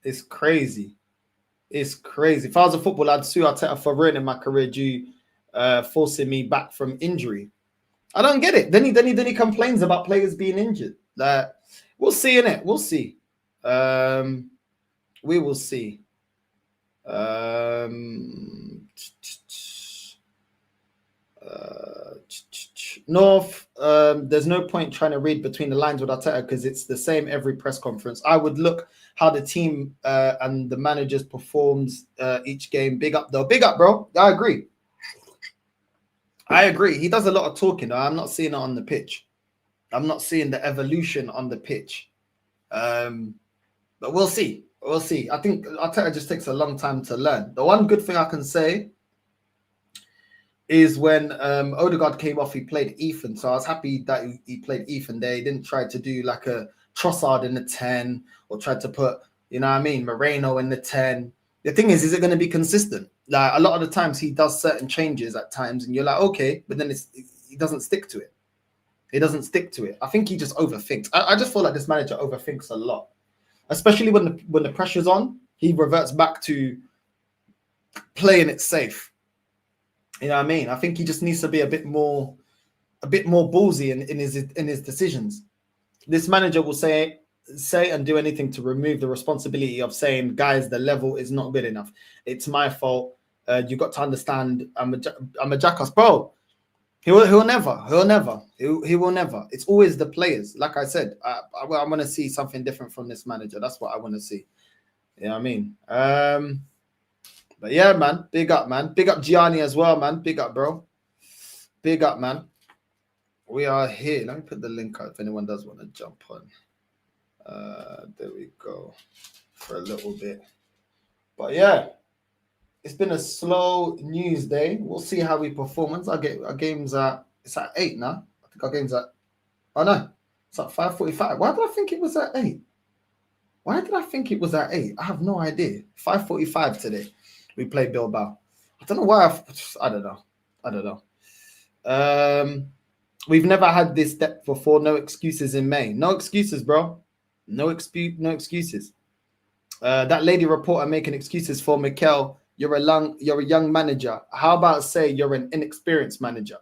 [SPEAKER 7] It's crazy. It's crazy. If I was a footballer, I'd sue Arteta for ruining my career due forcing me back from injury. I don't get it. Then he complains about players being injured. Like, we'll see, innit? We'll see. We will see. North, there's no point trying to read between the lines with Arteta because it's the same every press conference. I would look how the team and the managers performs each game. Big up, though. Big up, bro. I agree. I agree. He does a lot of talking. I'm not seeing it on the pitch. I'm not seeing the evolution on the pitch. But we'll see. We'll see. I think Arteta just takes a long time to learn. The one good thing I can say is when Odegaard came off, he played Ethan. So I was happy that he played Ethan there. He didn't try to do like a Trossard in the 10 or tried to put, you know what I mean, Moreno in the 10. The thing is it going to be consistent? Like a lot of the times he does certain changes at times and you're like, okay, but then he doesn't stick to it. He doesn't stick to it. I think he just overthinks. I just feel like this manager overthinks a lot, especially when the pressure's on. He reverts back to playing it safe. You know what I mean? I think he just needs to be a bit more ballsy in his decisions. This manager will say and do anything to remove the responsibility of saying, guys, the level is not good enough. It's my fault. You got to understand. I'm a jackass, bro. He will never. It's always the players. Like I said, I want to see something different from this manager. That's what I want to see. You know what I mean? But yeah, man, big up, man. Big up Gianni as well, man. Big up, bro. Big up, man. We are here. Let me put the link out if anyone does want to jump on. There we go. For a little bit. But yeah, it's been a slow news day. We'll see how we perform. Once our game's it's at 8 now. I think our game's at, oh no, it's at 5:45. Why did I think it was at 8? Why did I think it was at 8? I have no idea. 5:45 today. We played Bilbao. I don't know why. I don't know. We've never had this depth before. No excuses in May. No excuses, bro. No excuses. That lady reporter making excuses for Mikel. You're a young manager. How about say you're an inexperienced manager?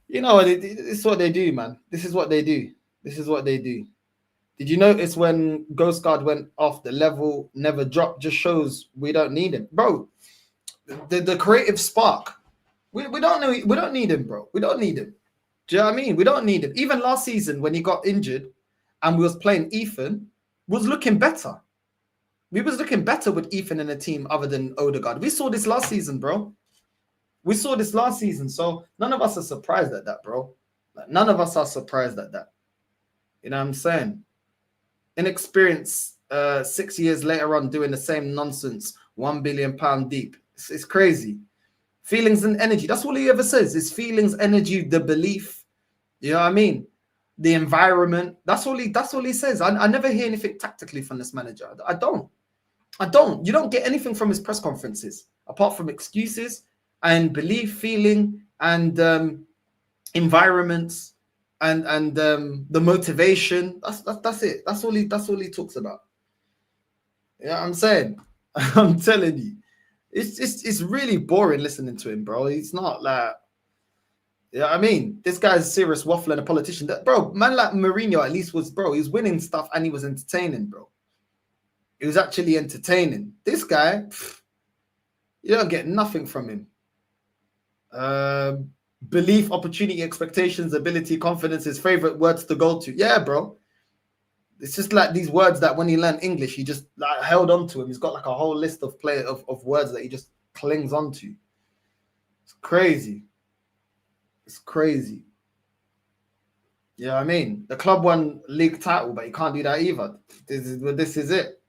[SPEAKER 7] You know, it's what they do, man. This is what they do. Did you notice when Ghost Guard went off, the level never dropped? Just shows we don't need him, bro. The creative spark. We don't need him, bro. We don't need him. Do you know what I mean? We don't need him. Even last season when he got injured and we was playing Ethan, was looking better. We was looking better with Ethan in the team other than Odegaard. We saw this last season, bro. So none of us are surprised at that, bro. Like, none of us are surprised at that. You know what I'm saying? Inexperience 6 years later on doing the same nonsense, £1 billion deep. It's crazy. Feelings and energy. That's all he ever says. It's feelings, energy, the belief. You know what I mean? The environment. That's all he says. I never hear anything tactically from this manager. I don't. You don't get anything from his press conferences apart from excuses and belief, feeling, and environments and the motivation. That's it. That's all he talks about. You know what I'm saying? I'm telling you. It's really boring listening to him, bro. He's not like, you know what I mean? This guy's a serious waffler and a politician. Bro, man like Mourinho at least was, bro, he was winning stuff and he was entertaining, bro. He was actually entertaining. This guy, you don't get nothing from him. Belief, opportunity, expectations, ability, confidence, his favorite words to go to. Yeah, bro. It's just like these words that when he learned English, he just like held on to him. He's got like a whole list of of words that he just clings on to. It's crazy. It's crazy. You know what I mean? The club won league title, but he can't do that either. This is it.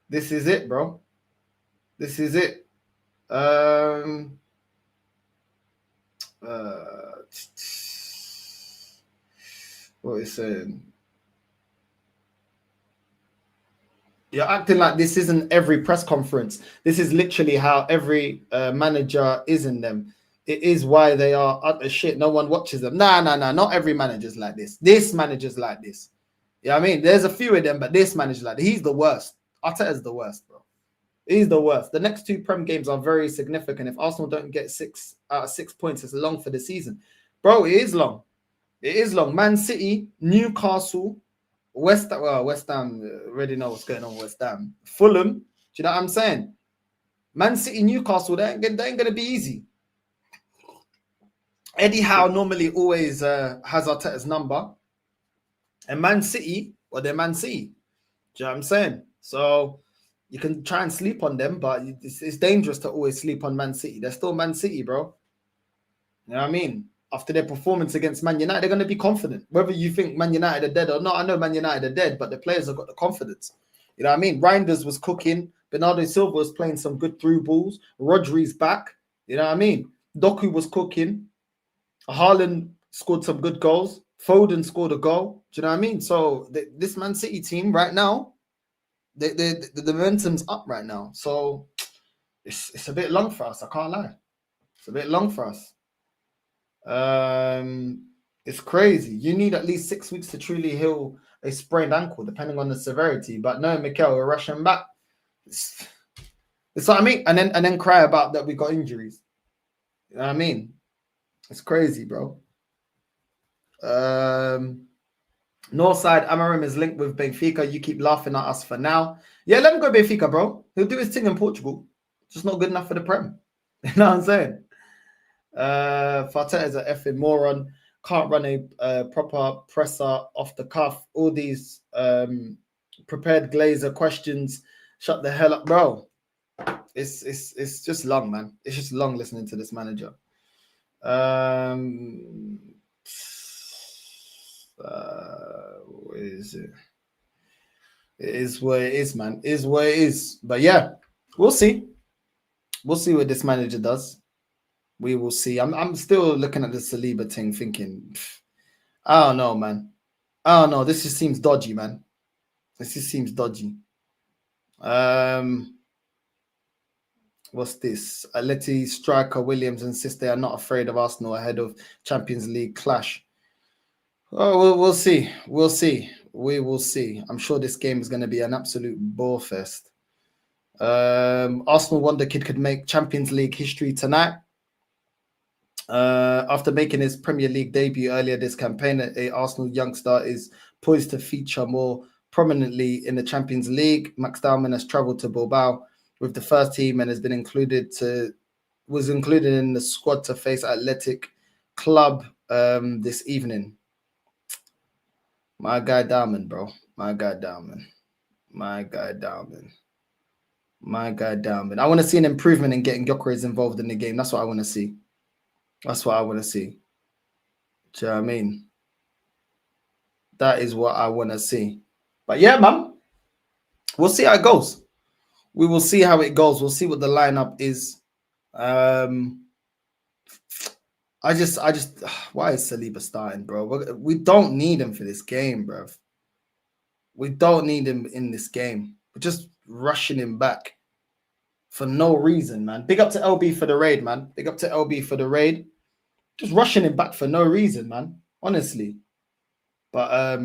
[SPEAKER 7] This is it, bro. This is it. What are you saying? You're acting like this isn't every press conference. This is literally how every manager is in them. It is why they are utter shit. No one watches them. Nah. Not every manager's like this. This manager's like this. You know what I mean? There's a few of them, but this manager's like this. He's the worst. Arteta's the worst, bro. He's the worst. The next 2 Prem games are very significant. If Arsenal don't get 6 out of 6 points, it's long for the season. Bro, it is long. It is long. Man City, Newcastle, West Ham already know what's going on with West Ham. Fulham, do you know what I'm saying? Man City, Newcastle, they ain't going to be easy. Eddie Howe normally always has Arteta's number. And Man City, well, they're Man City. Do you know what I'm saying? So you can try and sleep on them, but it's dangerous to always sleep on Man City. They're still Man City, bro. You know what I mean? After their performance against Man United, they're going to be confident. Whether you think Man United are dead or not, I know Man United are dead, but the players have got the confidence. You know what I mean? Reinders was cooking. Bernardo Silva was playing some good through balls. Rodri's back. You know what I mean? Doku was cooking. Haaland scored some good goals. Foden scored a goal. Do you know what I mean? So this Man City team right now, the momentum's up right now. So it's a bit long for us. I can't lie. It's a bit long for us. It's crazy. You need at least 6 weeks to truly heal a sprained ankle, depending on the severity. But no, Mikel, we're rushing back. It's what I mean. And then cry about that we got injuries. You know what I mean? It's crazy, bro. Northside Amarim is linked with Benfica. You keep laughing at us for now. Yeah, let him go Benfica, bro. He'll do his thing in Portugal. Just not good enough for the Prem. You know what I'm saying? Fartet is an effing moron. Can't run a proper presser off the cuff. All these prepared Glazer questions. Shut the hell up, bro. It's just long, man. It's just long listening to this manager. Where is it? It is where it is, man. It is where it is. But yeah, we'll see. We'll see what this manager does. We will see. I'm still looking at the Saliba thing, thinking, I don't know, man. I don't know. This just seems dodgy, man. This just seems dodgy. What's this? Aleti, Striker, Williams insist they are not afraid of Arsenal ahead of Champions League clash. Oh, we'll see. We'll see. We will see. I'm sure this game is going to be an absolute bore fest. Arsenal wonder kid could make Champions League history tonight. After making his Premier League debut earlier this campaign, a Arsenal youngster is poised to feature more prominently in the Champions League. Max Dalman has travelled to Bilbao with the first team and has been was included in the squad to face Athletic Club this evening. My guy Dalman, bro. My guy Dalman. My guy Dalman. My guy Dalman. I want to see an improvement in getting Gyökeres involved in the game. That's what I want to see. That's what I want to see. Do you know what I mean? That is what I want to see. But yeah, man. We'll see how it goes. We will see how it goes. We'll see what the lineup is. I just why is Saliba starting, bro? We don't need him for this game, bro. We don't need him in this game. We're just rushing him back for no reason, man. Big up to LB for the raid, man. Big up to LB for the raid. Just rushing him back for no reason, man. Honestly. But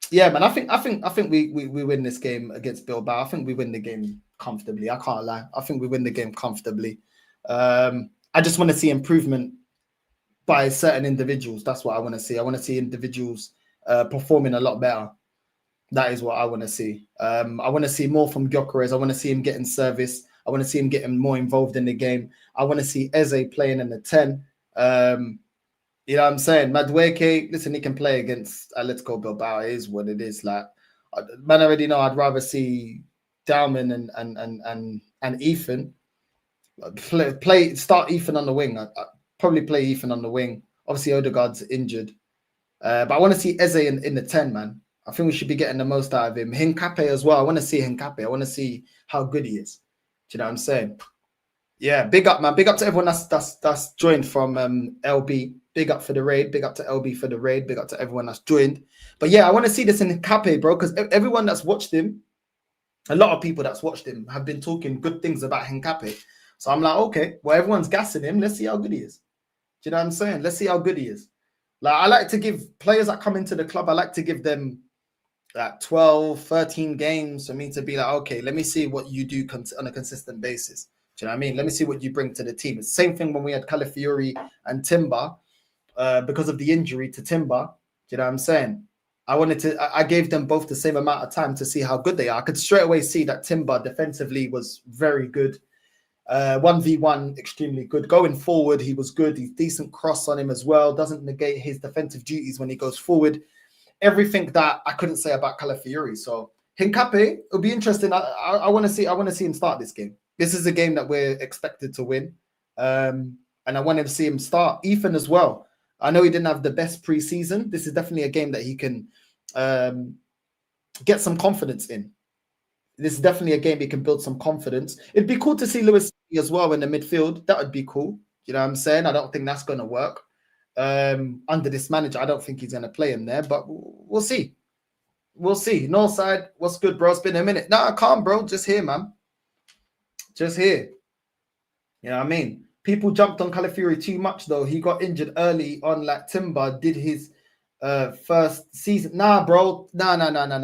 [SPEAKER 7] yeah, man, I think we win this game against Bilbao. I think we win the game comfortably. I can't lie. I think we win the game comfortably. I just want to see improvement by certain individuals. That's what I want to see. I want to see individuals performing a lot better. That is what I want to see. I want to see more from Gyökeres. I want to see him getting service. I want to see him getting more involved in the game. I want to see Eze playing in the 10. You know what I'm saying? Madueke, listen, he can play against Atletico Bilbao. It is what it is. Like, man, I already know I'd rather see Dalman and Ethan start Ethan on the wing. I'd probably play Ethan on the wing. Obviously, Odegaard's injured. But I want to see Eze in the 10, man. I think we should be getting the most out of him. Hincape as well. I want to see Hincape. I want to see how good he is. Do you know what I'm saying? Yeah, big up, man. Big up to everyone that's joined from LB. Big up for the raid. Big up to LB for the raid. Big up to everyone that's joined. But yeah, I want to see this in Hincape, bro, because everyone that's watched him, a lot of people that's watched him have been talking good things about Hincape. So I'm like, okay, well, everyone's gassing him. Let's see how good he is. Do you know what I'm saying? Let's see how good he is. Like, I like to give players that come into the club, I like to give them like 12, 13 games for me to be like, okay, let me see what you do on a consistent basis. Do you know what I mean? Let me see what you bring to the team. It's the same thing when we had Calafiori and Timber because of the injury to Timber. Do you know what I'm saying? I gave them both the same amount of time to see how good they are. I could straight away see that Timber defensively was very good. 1v1, extremely good. Going forward, he was good. He's decent cross on him as well. Doesn't negate his defensive duties when he goes forward. Everything that I couldn't say about Calafiori. So Hincapié, it'll be interesting. I want to see him start this game. This is a game that we're expected to win. And I want to see him start. Ethan as well. I know he didn't have the best preseason. This is definitely a game that he can get some confidence in. This is definitely a game he can build some confidence. It'd be cool to see Lewis as well in the midfield. That would be cool. You know what I'm saying? I don't think that's going to work. Under this manager, I don't think he's going to play him there, but we'll see. We'll see. Northside, what's good, bro? It's been a minute. Nah, calm, bro. Just here, man. Just here. You know what I mean? People jumped on Calafiori too much, though. He got injured early on, like Timber did his first season. Nah, bro. Nah.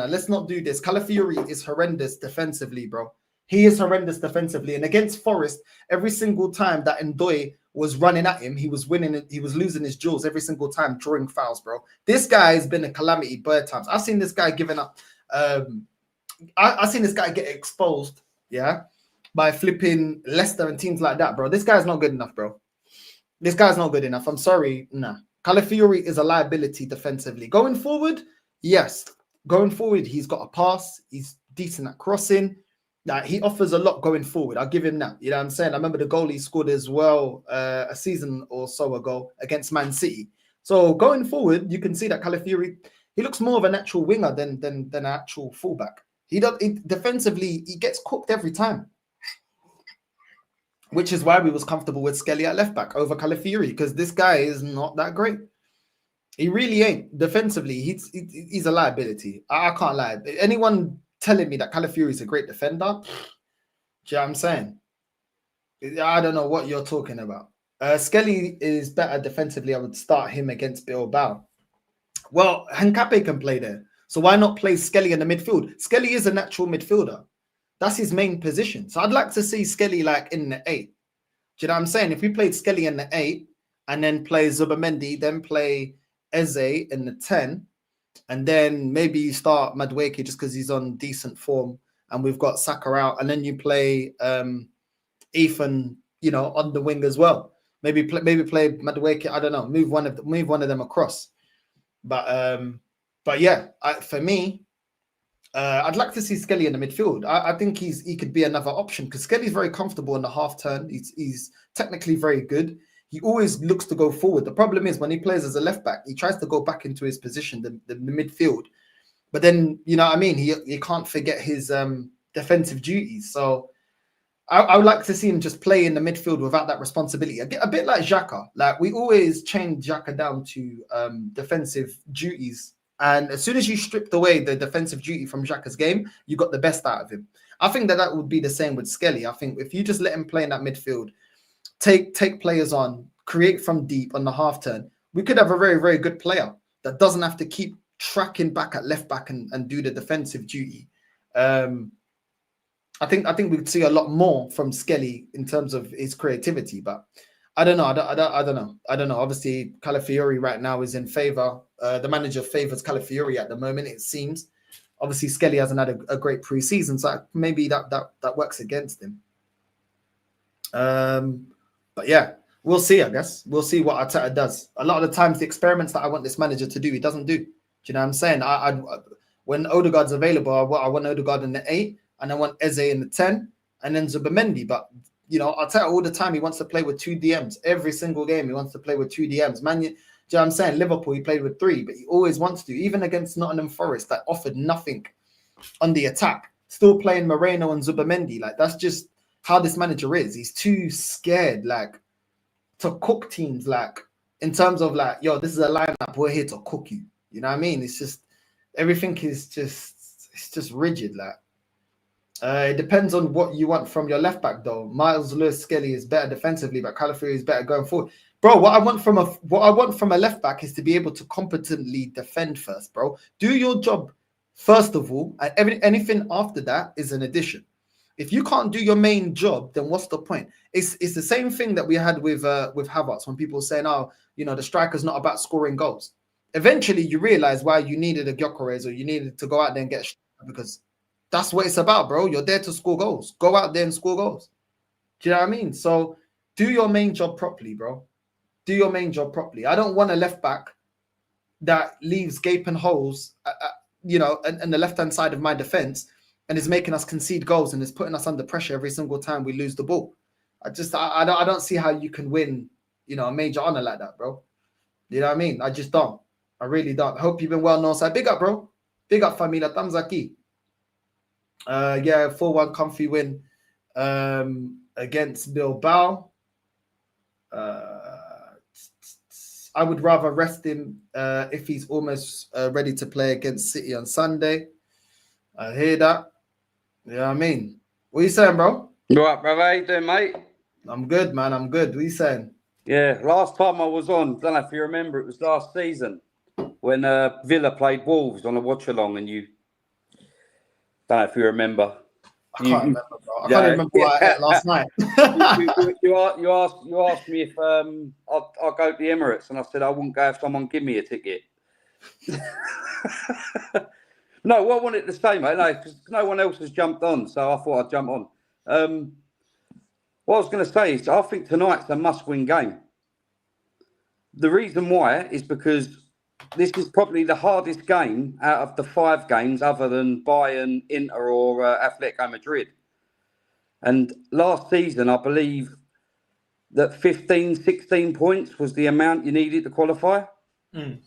[SPEAKER 7] Let's not do this. Calafiori is horrendous defensively, bro. He is horrendous defensively. And against Forest, every single time that Ndoye was running at him, he was winning it. He was losing his duels every single time, drawing fouls, bro. This guy has been a calamity bird times. I've seen this guy giving up. I've seen this guy get exposed, yeah, by flipping Leicester and teams like that, bro. This guy's not good enough, bro. This guy's not good enough. I'm sorry. Nah. Calafiori is a liability defensively. Going forward, yes. Going forward, he's got a pass. He's decent at crossing. Like, he offers a lot going forward. I'll give him that. You know what I'm saying? I remember the goal he scored as well a season or so ago against Man City. So going forward, you can see that Calafiori, he looks more of a natural winger than an actual fullback. Defensively, he gets cooked every time. Which is why we was comfortable with Skelly at left back over Calafiori, because this guy is not that great. He really ain't. Defensively, he's a liability. I can't lie. Anyone telling me that Calafiori is a great defender, do you know what I'm saying? I don't know what you're talking about. Skelly is better defensively. I would start him against Bilbao. Well, Hincapié can play there. So why not play Skelly in the midfield? Skelly is a natural midfielder. That's his main position. So I'd like to see Skelly like in the 8. Do you know what I'm saying? If we played Skelly in the 8 and then play Zubamendi, then play Eze in the 10, and then maybe you start Madueke just because he's on decent form and we've got Saka out, and then you play Ethan, you know, on the wing as well. Maybe play Madueke. I don't know. Move one of them across. But yeah, for me, I'd like to see Skelly in the midfield. I think he could be another option because Skelly's very comfortable in the half turn. He's technically very good. He always looks to go forward. The problem is when he plays as a left back, he tries to go back into his position, the midfield. But then, you know what I mean? He can't forget his defensive duties. So I would like to see him just play in the midfield without that responsibility. A bit like Xhaka. Like, we always chain Xhaka down to defensive duties. And as soon as you stripped away the defensive duty from Xhaka's game, you got the best out of him. I think that would be the same with Skelly. I think if you just let him play in that midfield, take players on, create from deep on the half turn, we could have a very, very good player that doesn't have to keep tracking back at left back and do the defensive duty. I think we'd see a lot more from Skelly in terms of his creativity, but I don't know. I don't know. Obviously, Calafiori right now is in favor. The manager favors Calafiori at the moment, it seems. Obviously, Skelly hasn't had a great preseason, so maybe that works against him. But yeah, we'll see, I guess. We'll see what Arteta does. A lot of the times, the experiments that I want this manager to do, he doesn't do. Do you know what I'm saying? When Odegaard's available, I want Odegaard in the 8, and I want Eze in the 10, and then Zubamendi. But, you know, Arteta all the time, he wants to play with 2 DMs. Every single game, he wants to play with 2 DMs. Man, do you know what I'm saying? Liverpool, he played with 3, but he always wants to. Even against Nottingham Forest, that offered nothing on the attack. Still playing Moreno and Zubamendi. Like, that's just how this manager is. He's too scared, like, to cook teams, like, in terms of, like, yo, this is a lineup, we're here to cook you. You know what I mean? It's just, everything is just, it's just rigid, like. It depends on what you want from your left back, though. Miles Lewis-Skelly is better defensively, but Calafiori is better going forward. Bro, what I want from a left back is to be able to competently defend first, bro. Do your job first of all, and anything after that is an addition. If you can't do your main job, then what's the point? It's the same thing that we had with Havertz when people saying, "Oh, you know, the striker's not about scoring goals." Eventually, you realize why you needed a Gyökeres or you needed to go out there and get a striker, because that's what it's about, bro. You're there to score goals. Go out there and score goals. Do you know what I mean? So do your main job properly, bro. Do your main job properly. I don't want a left back that leaves gaping holes, you know, and the left-hand side of my defense, and is making us concede goals and is putting us under pressure every single time we lose the ball. I don't see how you can win, you know, a major honor like that, bro. You know what I mean? I just don't. I really don't. Hope you've been well known. So big up, bro. Big up, familia. Thumbs aquí. Yeah, 4-1 comfy win against Bilbao. I would rather rest him if he's almost ready to play against City on Sunday. I hear that. You know what I mean? What are you saying, bro?
[SPEAKER 18] You all right, brother? How you doing, mate?
[SPEAKER 7] I'm good, man. I'm good. What are you saying?
[SPEAKER 18] Yeah, last time I was on, don't know if you remember, it was last season when Villa played Wolves on a watch-along, and you... Don't know if you remember.
[SPEAKER 7] I can't remember, bro. I can't remember what I ate last night.
[SPEAKER 18] you asked me if I'll go to the Emirates, and I said I wouldn't go if someone give me a ticket. No, what I wanted to say, mate, no, because no one else has jumped on, so I thought I'd jump on. What I was going to say is I think tonight's a must-win game. The reason why is because this is probably the hardest game out of the 5 games other than Bayern, Inter or Atletico Madrid. And last season, I believe that 15, 16 points was the amount you needed to qualify.
[SPEAKER 7] Mm.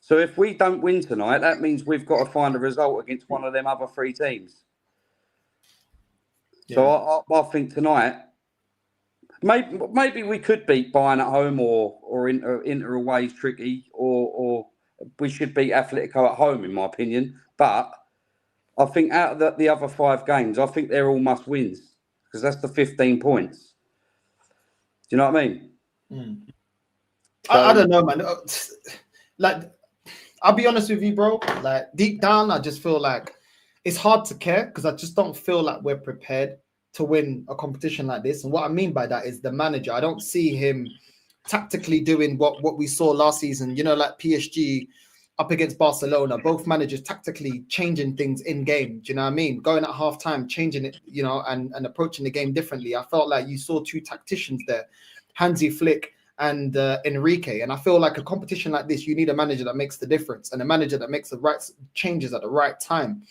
[SPEAKER 18] So if we don't win tonight, that means we've got to find a result against one of them other 3 teams.
[SPEAKER 7] Yeah.
[SPEAKER 18] So I think tonight, maybe we could beat Bayern at home or Inter away is tricky, or we should beat Atletico at home, in my opinion. But I think out of the other 5 games, I think they're all must wins because that's the 15 points. Do you know what I mean?
[SPEAKER 7] Mm. I don't know, man. Like, I'll be honest with you, bro. Like, deep down, I just feel like it's hard to care because I just don't feel like we're prepared to win a competition like this. And what I mean by that is the manager. I don't see him tactically doing what we saw last season, you know, like PSG up against Barcelona, both managers tactically changing things in game. Do you know what I mean? Going at halftime, changing it, you know, and approaching the game differently. I felt like you saw 2 tacticians there, Hansi Flick and Enrique. And I feel like a competition like this, you need a manager that makes the difference and a manager that makes the right changes at the right time.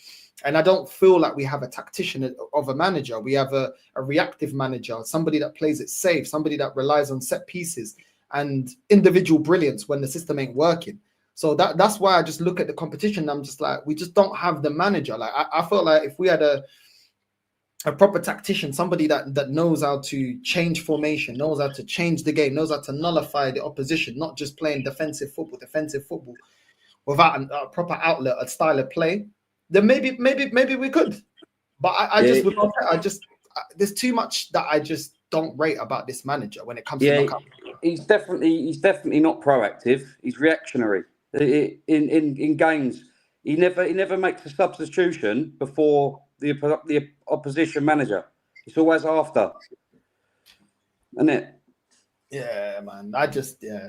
[SPEAKER 7] And I don't feel like we have a tactician of a manager. We have a reactive manager, somebody that plays it safe, somebody that relies on set pieces and individual brilliance when the system ain't working. So that's why I just look at the competition. I'm just like, we just don't have the manager. Like I feel like if we had a proper tactician, somebody that knows how to change formation, knows how to change the game, knows how to nullify the opposition, not just playing defensive football without a proper outlet, a style of play, then maybe we could. But there's too much that I just don't rate about this manager when it comes to knockout.
[SPEAKER 18] He's definitely not proactive. He's reactionary. In games, he never makes a substitution before the opposition manager. It's always after, isn't it?
[SPEAKER 7] Yeah, man.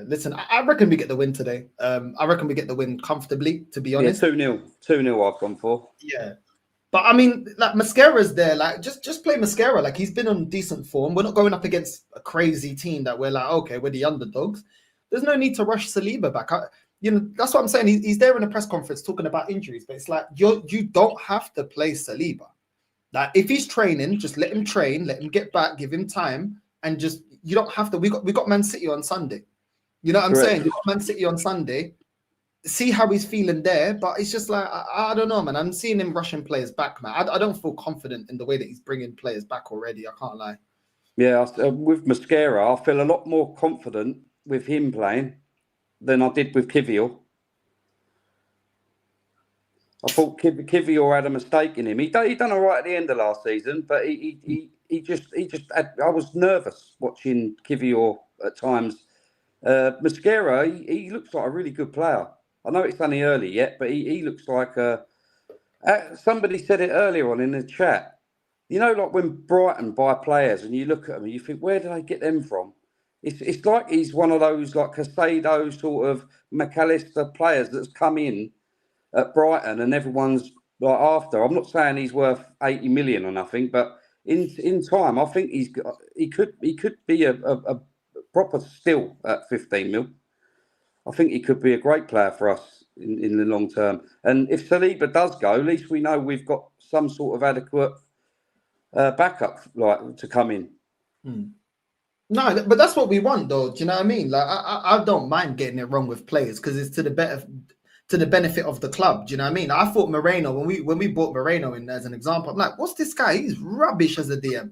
[SPEAKER 7] Listen, I reckon we get the win today. I reckon we get the win comfortably, to be honest.
[SPEAKER 18] Yeah, 2-0 I've gone for.
[SPEAKER 7] Yeah. But I mean, like Mascara's there, like just play Mascara. Like he's been on decent form. We're not going up against a crazy team that we're like, okay, we're the underdogs. There's no need to rush Saliba back. That's what I'm saying. He's there in a press conference talking about injuries, but it's like you don't have to play Saliba. Like if he's training, just let him train, let him get back, give him time, and just you don't have to. We got Man City on Sunday. You know what I'm saying? We got Man City on Sunday. See how he's feeling there, but it's just like I don't know, man. I'm seeing him rushing players back, man. I don't feel confident in the way that he's bringing players back already. I can't lie.
[SPEAKER 18] Yeah, with Mascara, I feel a lot more confident with him playing than I did with Kivior. I thought Kivior had a mistake in him. He done all right at the end of last season, but he just had, I was nervous watching Kivior at times. Mascara, he looks like a really good player. I know it's only early yet, but he looks like Somebody said it earlier on in the chat. You know, like when Brighton buy players and you look at them and you think, where do they get them from? It's like he's one of those like Casado sort of McAllister players that's come in at Brighton and everyone's like after. I'm not saying he's worth 80 million or nothing, but in time, I think he could be a proper steal at 15 mil. I think he could be a great player for us in the long term. And if Saliba does go, at least we know we've got some sort of adequate backup like to come in.
[SPEAKER 7] No, but that's what we want, though. Do you know what I mean? Like, I don't mind getting it wrong with players because it's to the benefit of the club. Do you know what I mean? I thought Moreno when we bought Moreno in as an example, I'm like, what's this guy? He's rubbish as a DM.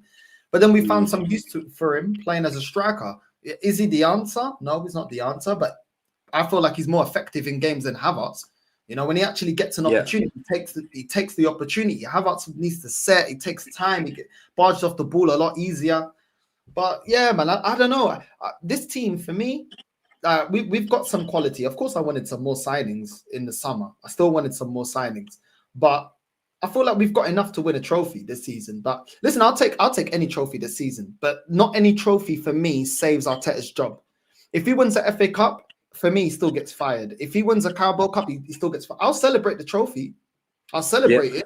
[SPEAKER 7] But then we found some use for him playing as a striker. Is he the answer? No, he's not the answer. But I feel like he's more effective in games than Havertz. You know, when he actually gets an opportunity, he takes the opportunity. Havertz needs to set. It takes time. He barges off the ball a lot easier. But yeah, man, I don't know. This team, for me, we've got some quality. Of course, I wanted some more signings in the summer. I still wanted some more signings. But I feel like we've got enough to win a trophy this season. But listen, I'll take any trophy this season. But not any trophy for me saves Arteta's job. If he wins the FA Cup, for me, he still gets fired. If he wins a Carabao Cup, he still gets fired. I'll celebrate the trophy. I'll celebrate it.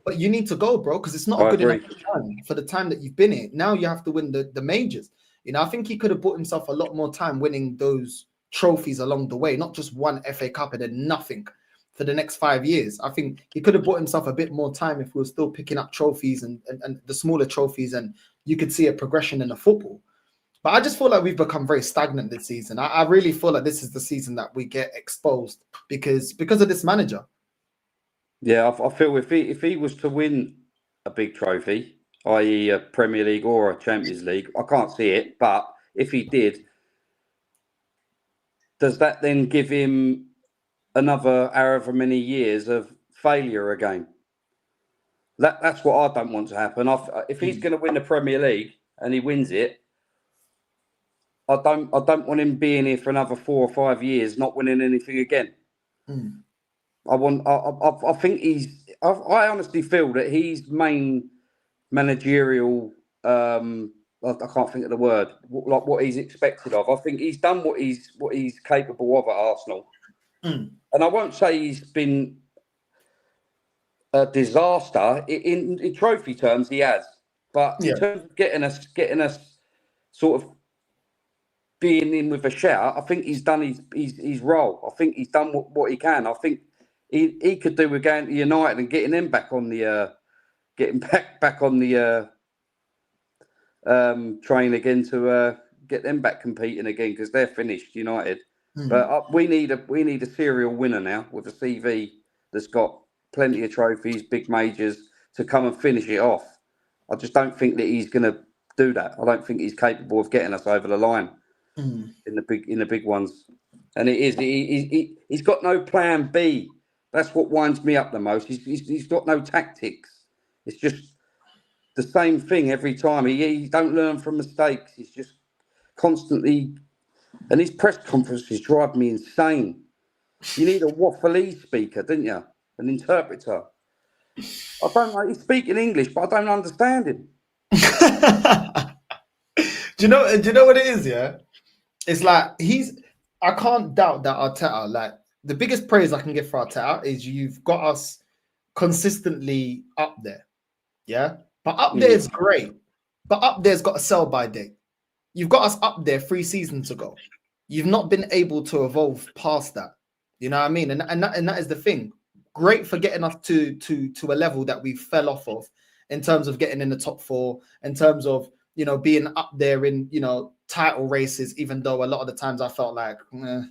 [SPEAKER 7] But you need to go, bro, because it's not a good enough time for the time that you've been here. Now you have to win the majors. You know, I think he could have bought himself a lot more time winning those trophies along the way, not just one FA Cup and then nothing for the next 5 years. I think he could have bought himself a bit more time if we were still picking up trophies and the smaller trophies, and you could see a progression in the football. But I just feel like we've become very stagnant this season. I really feel like this is the season that we get exposed because of this manager.
[SPEAKER 18] Yeah, I feel if he was to win a big trophy, i.e. a Premier League or a Champions League, I can't see it, but if he did, does that then give him another however many years of failure again? That's what I don't want to happen. If he's going to win the Premier League and he wins it, I don't want him being here for another 4 or 5 years, not winning anything again. I honestly feel that he's main managerial. I can't think of the word. Like what he's expected of. I think he's done what he's capable of at Arsenal, and I won't say he's been a disaster in trophy terms. He has, but in terms of getting us sort of being in with a shout, I think he's done his role. I think he's done what he can. I think he could do with going to United and getting them back on the back on the train again to get them back competing again because they're finished, United. But we need a serial winner now with a CV that's got plenty of trophies, big majors to come and finish it off. I just don't think that he's going to do that. I don't think he's capable of getting us over the line in the big ones. And it is he's got no plan B. That's what winds me up the most. He's got no tactics. It's just the same thing every time. He don't learn from mistakes. He's just constantly, and his press conferences drive me insane. You need a waffly speaker, didn't you? An interpreter. I don't know. He's speaking English, but I don't understand him.
[SPEAKER 7] Do you know what it is? Yeah, it's like I can't doubt that Arteta. Like the biggest praise I can give for Arteta is you've got us consistently up there. Yeah, but up there is great. But up there's got a sell-by date. You've got us up there 3 seasons ago. You've not been able to evolve past that. You know what I mean? And that is the thing. Great for getting us to a level that we fell off of in terms of getting in the top 4, in terms of, you know, being up there in, you know, title races, even though a lot of the times I felt like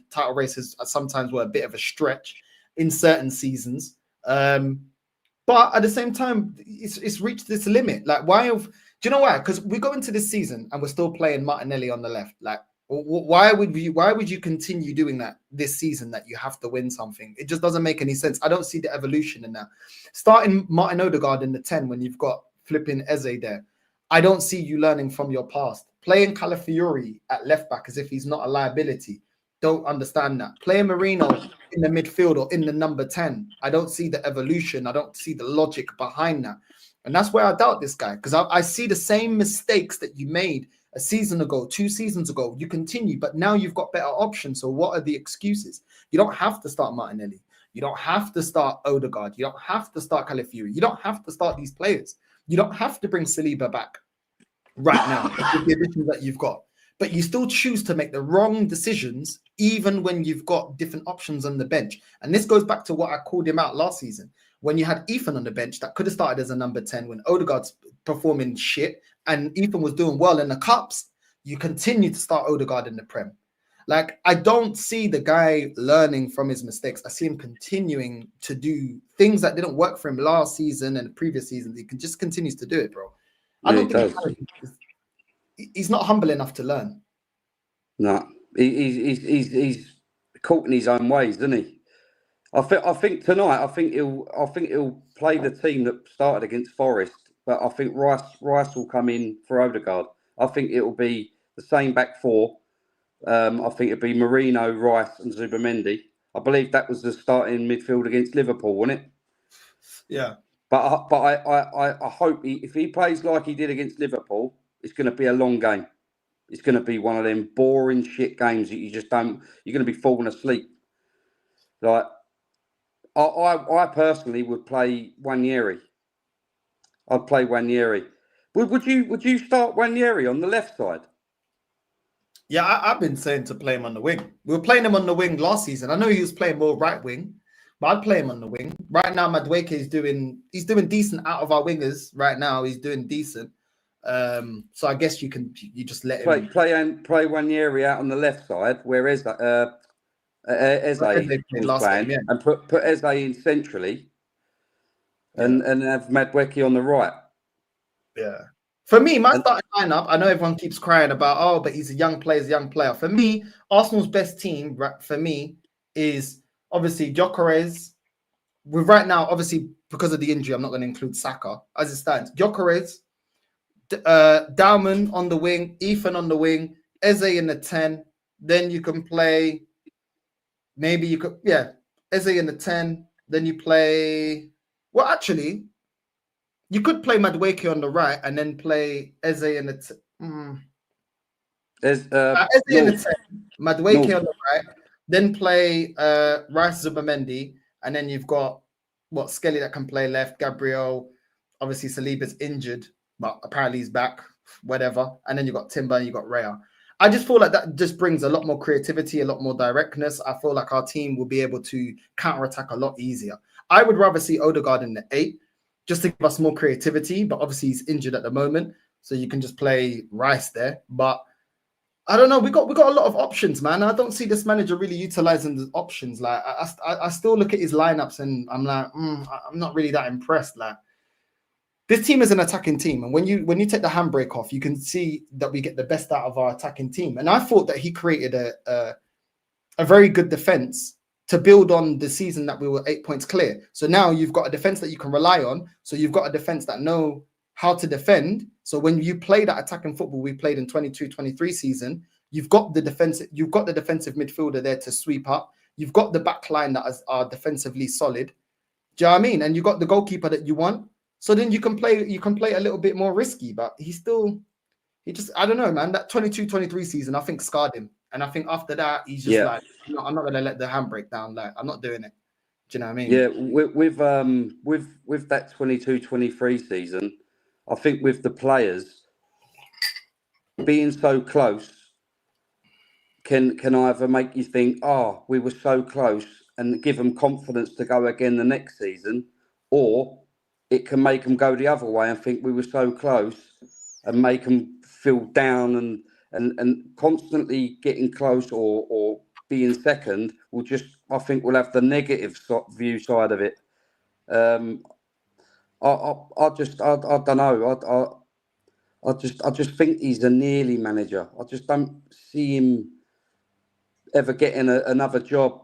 [SPEAKER 7] title races sometimes were a bit of a stretch in certain seasons. But at the same time, it's reached this limit. Like, do you know why? Because we go into this season and we're still playing Martinelli on the left. Like, why would you continue doing that this season, that you have to win something? It just doesn't make any sense. I don't see the evolution in that. Starting Martin Odegaard in the 10 when you've got flipping Eze there. I don't see you learning from your past. Playing Calafiori at left back as if he's not a liability. don't understand that. Playing Marino in the midfield or in the number 10, I don't see the evolution. I don't see the logic behind that. And that's where I doubt this guy, because I see the same mistakes that you made a season ago, 2 seasons ago. You continue, but now you've got better options. So what are the excuses? You don't have to start Martinelli. You don't have to start Odegaard. You don't have to start Calafiori. You don't have to start these players. You don't have to bring Saliba back right now with the additions that you've got. But you still choose to make the wrong decisions, even when you've got different options on the bench. And this goes back to what I called him out last season. When you had Ethan on the bench that could have started as a number 10, when Odegaard's performing shit and Ethan was doing well in the cups, you continue to start Odegaard in the Prem. Like, I don't see the guy learning from his mistakes. I see him continuing to do things that didn't work for him last season and the previous seasons. He just continues to do it, bro. I don't think he's not humble enough to learn.
[SPEAKER 18] No, he's caught in his own ways, isn't he? I think tonight, I think he'll play the team that started against Forest, but I think Rice will come in for Odegaard. I think it will be the same back four. I think it'll be Marino, Rice, and Zubamendi. I believe that was the starting midfield against Liverpool, wasn't it?
[SPEAKER 7] Yeah.
[SPEAKER 18] But I hope if he plays like he did against Liverpool, it's going to be a long game. It's going to be one of them boring shit games that you just don't. You're going to be falling asleep. Like I personally would play Wanyeri. I'd play Wanyeri. Would you start Wanyeri on the left side?
[SPEAKER 7] Yeah, I've been saying to play him on the wing. We were playing him on the wing last season. I know he was playing more right wing, but I'd play him on the wing. Right now, Madueke is doing decent out of our wingers. Right now, he's doing decent. So I guess you just let him
[SPEAKER 18] play Wanyeri out on the left side, where Eze was playing, and put Eze in centrally, and have Madueke on the right.
[SPEAKER 7] Yeah. For me, my starting lineup, I know everyone keeps crying about, but he's a young player, For me, Arsenal's best team, for me, is obviously Gyökeres. Right now, obviously, because of the injury, I'm not going to include Saka. As it stands, Gyökeres, Dauman on the wing, Ethan on the wing, Eze in the 10. Then you can play, Eze in the 10. Then you play, well, actually, you could play Madueke on the right and then play Eze in the Eze in the 10, Madueke on the right, then play Rice Zubamendi, and then you've got Skelly that can play left, Gabriel, obviously Saliba's injured, but apparently he's back, whatever. And then you've got Timber and you've got Raya. I just feel like that just brings a lot more creativity, a lot more directness. I feel like our team will be able to counterattack a lot easier. I would rather see Odegaard in the 8, just to give us more creativity, but obviously he's injured at the moment, so you can just play Rice there. But I don't know, we got a lot of options, man. I don't see this manager really utilizing the options. Like I still look at his lineups and I'm like, I'm not really that impressed. Like, this team is an attacking team, and when you take the handbrake off, you can see that we get the best out of our attacking team. And I thought that he created a very good defense to build on the season that we were 8 points clear. So now you've got a defense that you can rely on. So you've got a defense that know how to defend. So when you play that attacking football we played in 22-23 season, you've got the defensive midfielder there to sweep up. You've got the back line that are defensively solid. Do you know what I mean? And you got the goalkeeper that you want. So then you can play a little bit more risky, but I don't know, man. That 22-23 season, I think, scarred him. And I think after that, he's just like, no, I'm not going to let the handbrake down. Like, I'm not doing it. Do you know what I mean?
[SPEAKER 18] Yeah, with that 22-23 season, I think with the players being so close can either make you think, we were so close, and give them confidence to go again the next season, or it can make them go the other way and think we were so close and make them feel down and constantly getting close or being second will just, I think, we'll have the negative view side of it. I don't know. I just think he's a nearly manager. I just don't see him ever getting another job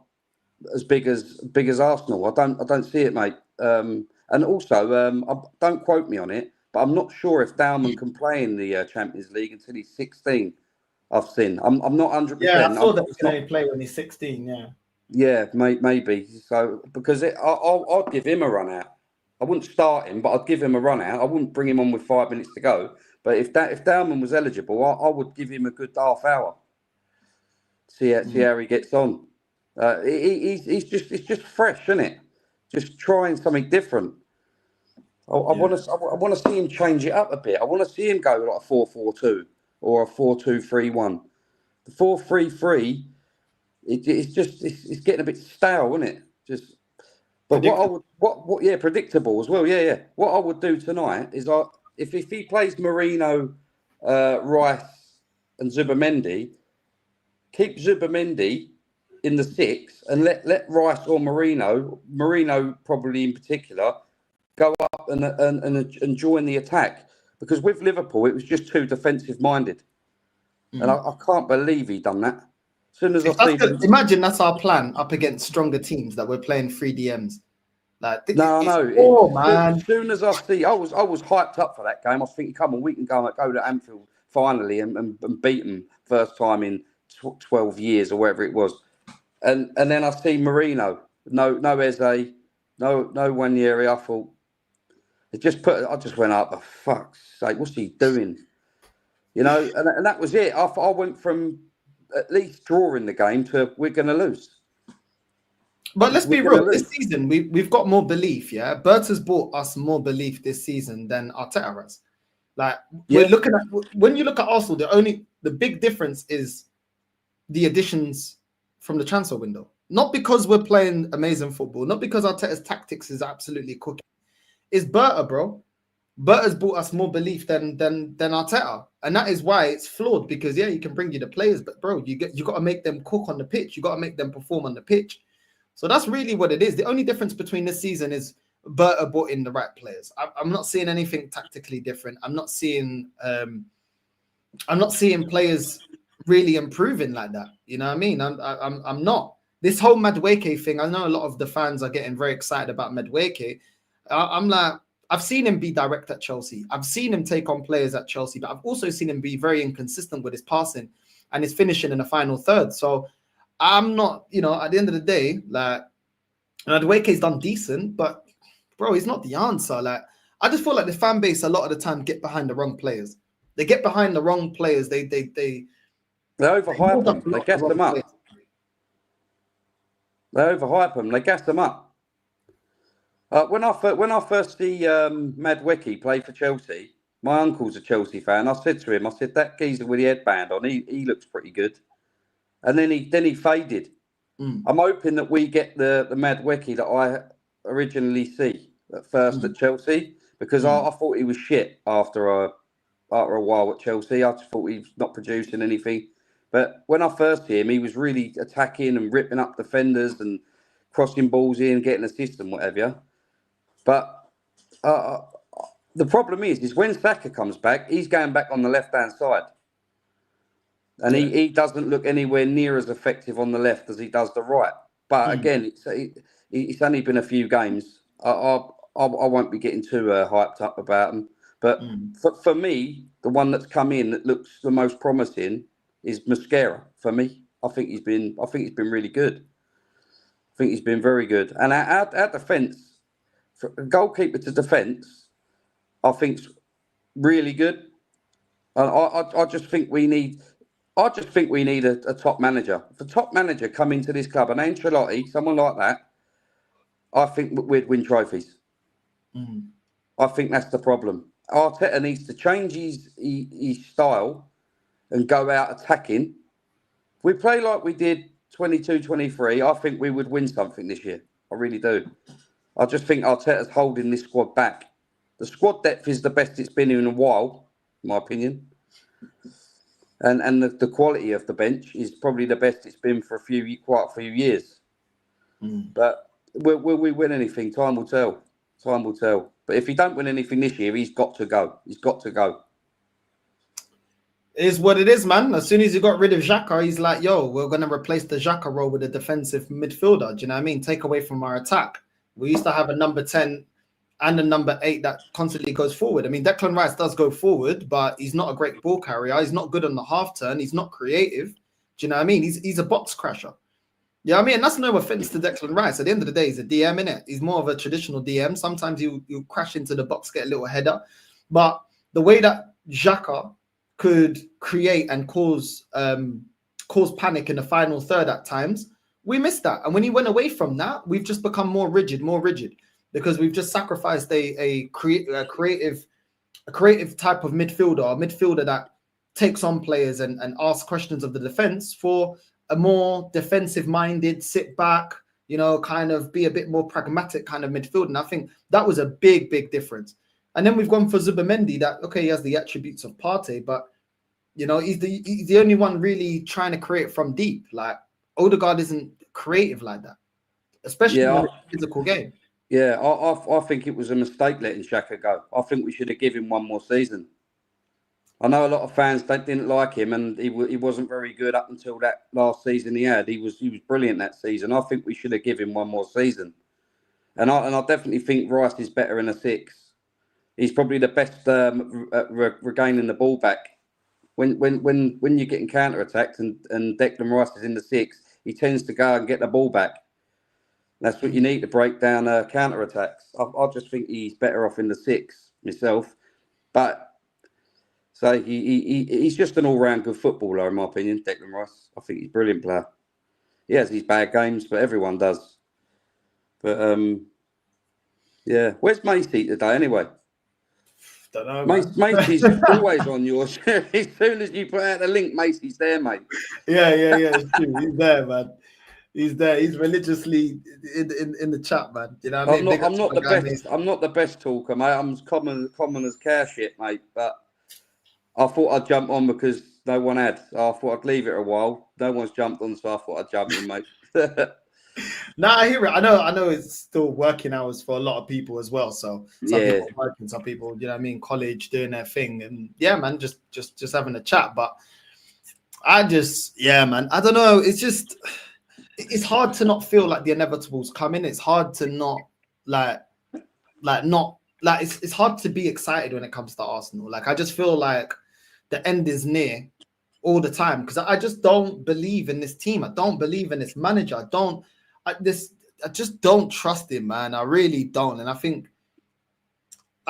[SPEAKER 18] as big as Arsenal. I don't see it, mate. And also, don't quote me on it, but I'm not sure if Dauman can play in the Champions League until he's 16. I've seen. I'm not 100%.
[SPEAKER 7] Yeah, I saw that
[SPEAKER 18] I'm
[SPEAKER 7] he's going to play when he's 16. Yeah.
[SPEAKER 18] Yeah, maybe. So because I'd give him a run out. I wouldn't start him, but I'd give him a run out. I wouldn't bring him on with 5 minutes to go. But if Dowman was eligible, I would give him a good half hour. See how he gets on. It's just fresh, isn't it? Just trying something different. I want to see him change it up a bit. I want to see him go like a 4-4-2 or a 4-2-3-1. The 4-3-3. It's getting a bit stale, isn't it? But predictable as well. Yeah. What I would do tonight is if he plays Marino, Rice, and Zubamendi, keep Zubamendi in the 6 and let Rice or Marino probably in particular, go up and join the attack. Because with Liverpool, it was just too defensive minded, and I can't believe he done that. As soon as
[SPEAKER 7] imagine that's our plan up against stronger teams that we're playing 3 DMs. Like
[SPEAKER 18] man. As soon as I see, I was hyped up for that game. I was thinking, come on, we can go to Anfield finally and beat them first time in 12 years or whatever it was. And then I see Marino, no Eze, no Wanyeri. I thought I just went up. For fuck's sake, what's he doing? You know, and that was it. I went from at least drawing the game to we're going to lose.
[SPEAKER 7] But let's be real. This season, we've got more belief. Yeah, Bert has brought us more belief this season than Arteta has. Like we're looking at when you look at Arsenal, the big difference is the additions from the transfer window. Not because we're playing amazing football, not because Arteta's tactics is absolutely cooking. It's Berta, bro. Berta's brought us more belief than Arteta, and that is why it's flawed. Because you can bring you the players, but bro, you got to make them cook on the pitch. You got to make them perform on the pitch. So that's really what it is. The only difference between this season is Berta brought in the right players. I'm not seeing anything tactically different. I'm not seeing players really improving like that. You know what I mean? I'm not. This whole Madueke thing, I know a lot of the fans are getting very excited about Madueke. I'm like, I've seen him be direct at Chelsea. I've seen him take on players at Chelsea, but I've also seen him be very inconsistent with his passing and his finishing in the final third. So I'm not, at the end of the day, like, Madueke's done decent, but bro, he's not the answer. Like, I just feel like the fan base a lot of the time get behind the wrong players. They get behind the wrong players. They
[SPEAKER 18] overhype them. They gas them up. They overhype them. They gas them up. When I first see Madueke play for Chelsea, my uncle's a Chelsea fan. I said to him, that geezer with the headband on, he looks pretty good. And then he faded. I'm hoping that we get the Madueke that I originally see at first at Chelsea, because I thought he was shit after a while at Chelsea. I just thought he was not producing anything. But when I first see him, he was really attacking and ripping up defenders and crossing balls in, getting assists and whatever. But the problem is when Saka comes back, he's going back on the left-hand side. And he doesn't look anywhere near as effective on the left as he does the right. But again, it's only been a few games. I won't be getting too hyped up about him. But for me, the one that's come in that looks the most promising is Mosquera. For me, I think he's been really good. I think he's been very good. And our defence, goalkeeper to defence, I think's really good. And I just think we need a top manager. If a top manager come into this club, an Ancelotti, someone like that, I think we'd win trophies. I think that's the problem. Arteta needs to change his style and go out attacking. If we play like we did 22-23, I think we would win something this year. I really do. I just think Arteta's holding this squad back. The squad depth is the best it's been in a while, in my opinion. And the quality of the bench is probably the best it's been for quite a few years. But will we win anything? Time will tell. Time will tell. But if he don't win anything this year, he's got to go. He's got to go.
[SPEAKER 7] It is what it is, man. As soon as he got rid of Xhaka, he's like, yo, we're going to replace the Xhaka role with a defensive midfielder. Do you know what I mean? Take away from our attack. We used to have a number 10 and a number 8 that constantly goes forward. I mean, Declan Rice does go forward, but he's not a great ball carrier. He's not good on the half turn. He's not creative. Do you know what I mean? He's a box crasher. Yeah, I mean, and that's no offense to Declan Rice. At the end of the day, he's a DM, innit? He's more of a traditional DM. Sometimes you crash into the box, get a little header. But the way that Xhaka could create and cause panic in the final third at times, we missed that. And when he went away from that, we've just become more rigid, because we've just sacrificed a creative type of midfielder, a midfielder that takes on players and asks questions of the defense, for a more defensive-minded, sit back, you know, kind of be a bit more pragmatic kind of midfield. And I think that was a big, big difference. And then we've gone for Zubimendi. That, okay, he has the attributes of Partey, but you know, he's the only one really trying to create from deep. Like Odegaard isn't creative like that, especially in a physical game.
[SPEAKER 18] Yeah, I think it was a mistake letting Xhaka go. I think we should have given him one more season. I know a lot of fans didn't like him, and he wasn't very good up until that last season he had. He was brilliant that season. I think we should have given him one more season. And I definitely think Rice is better in a 6. He's probably the best at regaining the ball back. When you're getting counter-attacked and Declan Rice is in the 6, he tends to go and get the ball back. That's what you need to break down counter-attacks. I just think he's better off in the 6 myself. But so he's just an all-round good footballer, in my opinion, Declan Rice. I think he's a brilliant player. He has these bad games, but everyone does. But, yeah. Where's Macy today, anyway?
[SPEAKER 7] Don't know,
[SPEAKER 18] Macy's always on yours. As soon as you put out the link, Macy's there, mate.
[SPEAKER 7] Yeah. It's true. He's there, man. He's there. He's religiously in the chat, man. You know what I mean?
[SPEAKER 18] I'm not the best talker, mate. I'm as common as cow shit, mate. But I thought I'd jump on because no one had. I thought I'd leave it a while. No one's jumped on, so I thought I'd jump in, mate.
[SPEAKER 7] No, I hear it. I know it's still working hours for a lot of people as well. So some people are working, some people, you know what I mean, college, doing their thing. And yeah, man, just having a chat. But I man, I don't know. It's just, it's hard to not feel like the inevitable's coming. It's hard to not it's hard to be excited when it comes to Arsenal. Like, I just feel like the end is near all the time, because I just don't believe in this team. I don't believe in this manager. I just don't trust him, man. I really don't. And I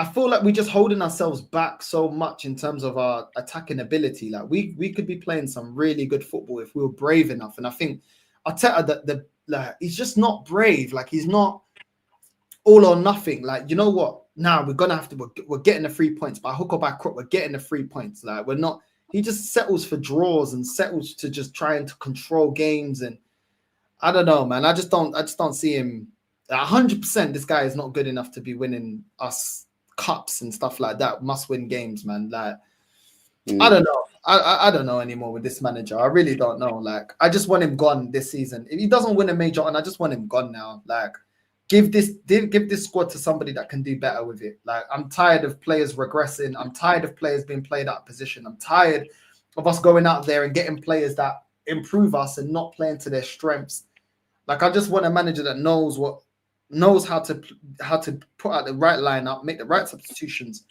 [SPEAKER 7] feel like we're just holding ourselves back so much in terms of our attacking ability. Like, we could be playing some really good football if we were brave enough. And I think Arteta, he's just not brave. Like, he's not all or nothing. Like, you know what? Now we're getting the 3 points by hook or by crook. We're getting the 3 points. Like, we're not. He just settles for draws and settles to just trying to control games. And I don't know, man. I just don't see him 100%. This guy is not good enough to be winning us cups and stuff like that. Must win games, man. Like, I don't know. I don't know anymore with this manager. I really don't know. Like, I just want him gone this season. If he doesn't win a major on, I just want him gone now. Like, give this squad to somebody that can do better with it. Like, I'm tired of players regressing. I'm tired of players being played out of position. I'm tired of us going out there and getting players that improve us and not playing to their strengths. Like, I just want a manager that knows how to put out the right lineup, make the right substitutions,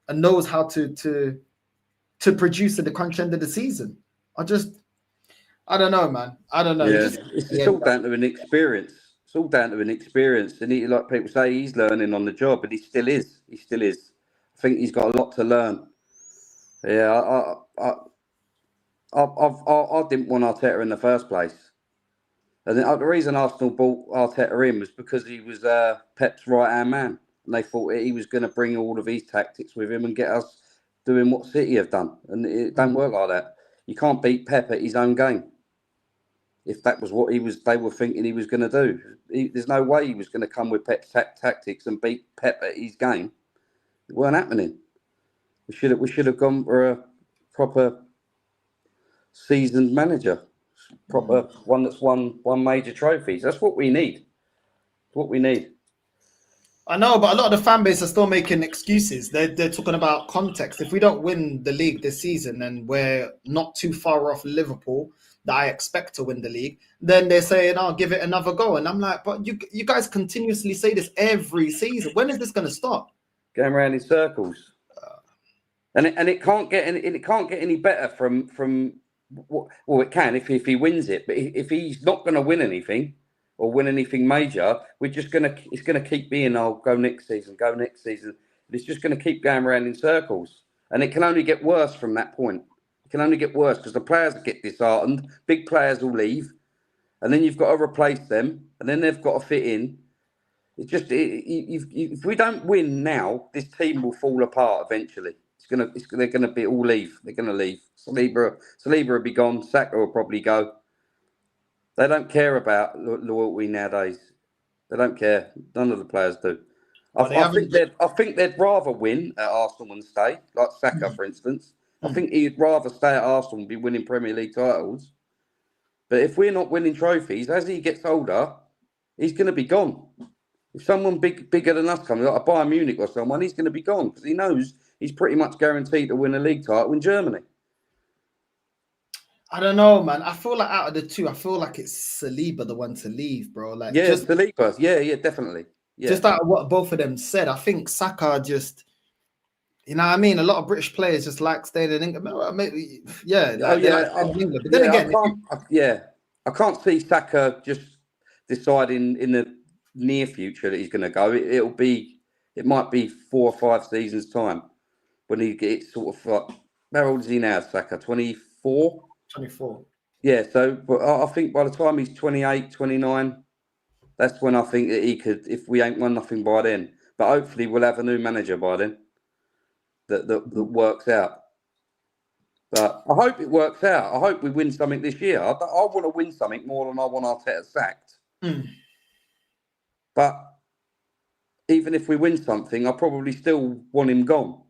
[SPEAKER 7] and knows how to produce at the crunch end of the season. I don't know, man. I don't know.
[SPEAKER 18] Yeah. It's all down to an experience. It's all down to an experience. And he, like people say, he's learning on the job, and he still is. He still is. I think he's got a lot to learn. Yeah, I didn't want Arteta in the first place. And the reason Arsenal bought Arteta in was because he was Pep's right-hand man. And they thought he was going to bring all of his tactics with him and get us doing what City have done. And it don't work like that. You can't beat Pep at his own game. If that was what they were thinking he was going to do. There's no way he was going to come with Pep's tactics and beat Pep at his game. It weren't happening. We should have gone for a proper seasoned manager. Proper one that's won major trophies. That's what we need. What we need.
[SPEAKER 7] I know, but a lot of the fan base are still making excuses. They're talking about context. If we don't win the league this season, then we're not too far off Liverpool. that I expect to win the league, then they're saying, "Oh, give it another go." And I'm like, "But you guys continuously say this every season. When is this going to stop?"
[SPEAKER 18] Going around in circles. And it can't get any better from well, it can if he wins it, but if he's not going to win anything or win anything major, it's gonna keep being, "Oh, go next season, go next season." It's just going to keep going around in circles, and it can only get worse from that point. It can only get worse because the players get disheartened. Big players will leave, and then you've got to replace them, and then they've got to fit in. It's just if we don't win now, this team will fall apart eventually. They're gonna be all leave. They're gonna leave. Saliba will be gone. Saka will probably go. They don't care about loyalty nowadays. They don't care. None of the players do. I think they'd rather win at Arsenal and stay, like Saka, for instance. I think he'd rather stay at Arsenal and be winning Premier League titles. But if we're not winning trophies, as he gets older, he's going to be gone. If someone bigger than us comes, like a Bayern Munich or someone, he's going to be gone because he knows he's pretty much guaranteed to win a league title in Germany.
[SPEAKER 7] I don't know, man. I feel like out of the two, I feel like it's Saliba the one to leave, bro. Like,
[SPEAKER 18] yeah, Saliba. Yeah, definitely. Yeah.
[SPEAKER 7] Just out of what both of them said, I think Saka just, you know what I mean? A lot of British players just like staying in England. Maybe, yeah. Like England. But then again,
[SPEAKER 18] I can't see Saka just deciding in the near future that he's going to go. It might be 4 or 5 seasons time when he gets sort of like, how old is he now, Saka? 24?
[SPEAKER 7] 24.
[SPEAKER 18] Yeah, but I think by the time he's 28, 29, that's when I think that he could, if we ain't won nothing by then. But hopefully we'll have a new manager by then that works out. But I hope it works out. I hope we win something this year. I want to win something more than I want Arteta sacked. But even if we win something, I probably still want him gone.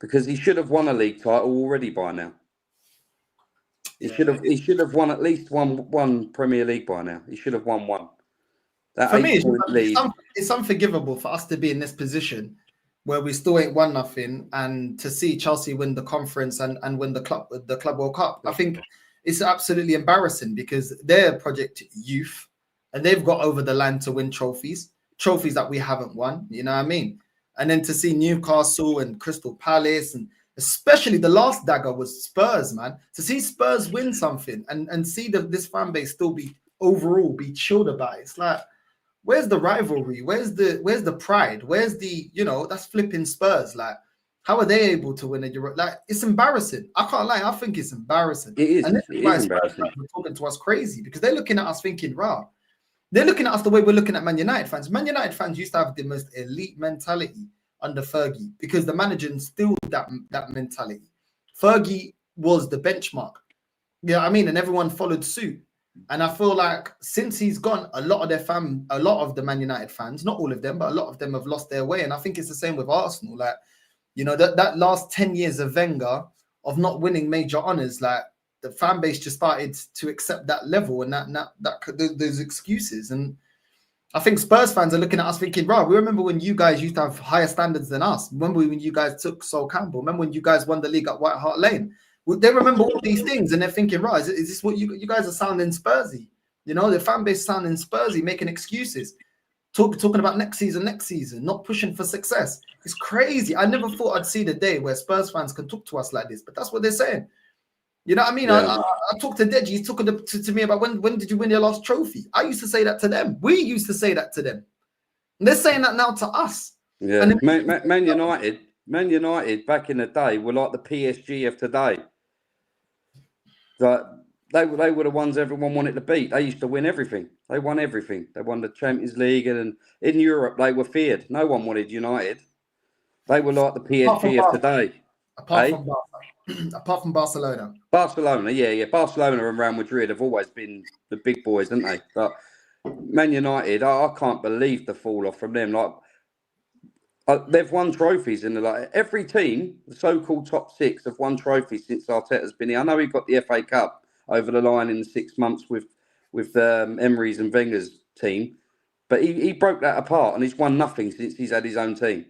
[SPEAKER 18] Because he should have won a league title already by now. He should have won at least one Premier League by now. He should have won one.
[SPEAKER 7] For me, it's unforgivable for us to be in this position where we still ain't won nothing, and to see Chelsea win the conference and win the Club World Cup. I think it's absolutely embarrassing because they're Project Youth and they've got over the line to win trophies that we haven't won. You know what I mean? And then to see Newcastle and Crystal Palace, and especially the last dagger was Spurs, man. To see Spurs win something and see this fan base still be chilled about it. It's like, where's the rivalry? Where's the pride? Where's the, that's flipping Spurs. Like, how are they able to win a Euro? Like, it's embarrassing. I can't lie. I think it's embarrassing.
[SPEAKER 18] It is.
[SPEAKER 7] And
[SPEAKER 18] it is embarrassing.
[SPEAKER 7] They're talking to us crazy because they're looking at us thinking, "Wow." They're looking at us the way we're looking at Man United fans. Man United fans used to have the most elite mentality under Fergie because the manager instilled that mentality. Fergie was the benchmark. You know what I mean? And everyone followed suit. And I feel like since he's gone, a lot of the Man United fans, not all of them, but a lot of them have lost their way. And I think it's the same with Arsenal. Like, that last 10 years of Wenger of not winning major honours, like, the fan base just started to accept that level and those excuses. And I think Spurs fans are looking at us thinking, right, we remember when you guys used to have higher standards than us. Remember when you guys took Sol Campbell? Remember when you guys won the league at White Hart Lane? They remember all these things and they're thinking, right, is this what you guys are sounding Spursy? The fan base sounding Spursy, making excuses, talking about next season, not pushing for success. It's crazy. I never thought I'd see the day where Spurs fans can talk to us like this, but that's what they're saying. You know what I mean? Yeah. I talked to Deji. He's talking to me about when did you win your last trophy? I used to say that to them. We used to say that to them. And they're saying that now to us.
[SPEAKER 18] Yeah, and Man United back in the day were like the PSG of today. Like they were the ones everyone wanted to beat. They used to win everything. They won everything. They won the Champions League, and in Europe they were feared. No one wanted United. They were like the PSG of today.
[SPEAKER 7] Apart from Barcelona.
[SPEAKER 18] Barcelona, yeah. Barcelona and Real Madrid have always been the big boys, haven't they? But Man United, I can't believe the fall off from them. Like, they've won trophies in every team. The so-called top 6 have won trophies since Arteta's been here. I know he got the FA Cup over the line in 6 months with Emery's and Wenger's team, but he broke that apart and he's won nothing since he's had his own team.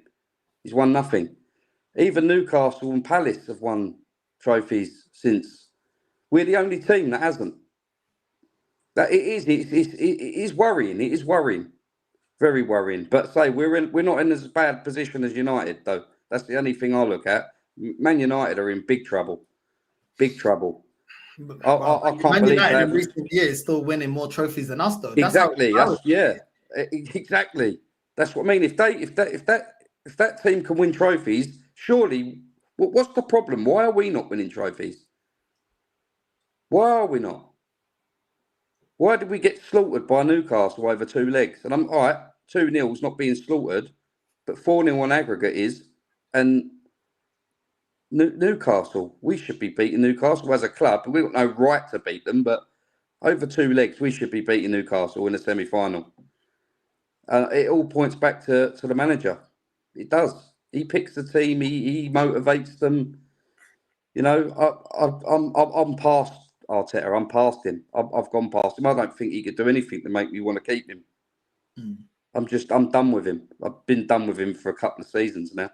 [SPEAKER 18] He's won nothing. Even Newcastle and Palace have won trophies since We're the only team that hasn't. That it is worrying. It is worrying, very worrying. But say we're not in as bad position as United though. That's the only thing I look at. Man United are in big trouble. Big trouble. I can't
[SPEAKER 7] Man
[SPEAKER 18] believe
[SPEAKER 7] United
[SPEAKER 18] that.
[SPEAKER 7] in recent years still winning more trophies than us though.
[SPEAKER 18] Exactly. Exactly. That's what I mean. If that team can win trophies, surely what's the problem? Why are we not winning trophies? Why are we not? Why did we get slaughtered by Newcastle over 2 legs? And I'm all right, 2-0's not being slaughtered, but 4-0 on aggregate is. And Newcastle, we should be beating Newcastle as a club. We've got no right to beat them, but over 2 legs, we should be beating Newcastle in the semi-final. It all points back to the manager. It does. He picks the team. He motivates them. You know, I'm past Arteta. I'm past him. I've gone past him. I don't think he could do anything to make me want to keep him. I'm done with him. I've been done with him for a couple of seasons now.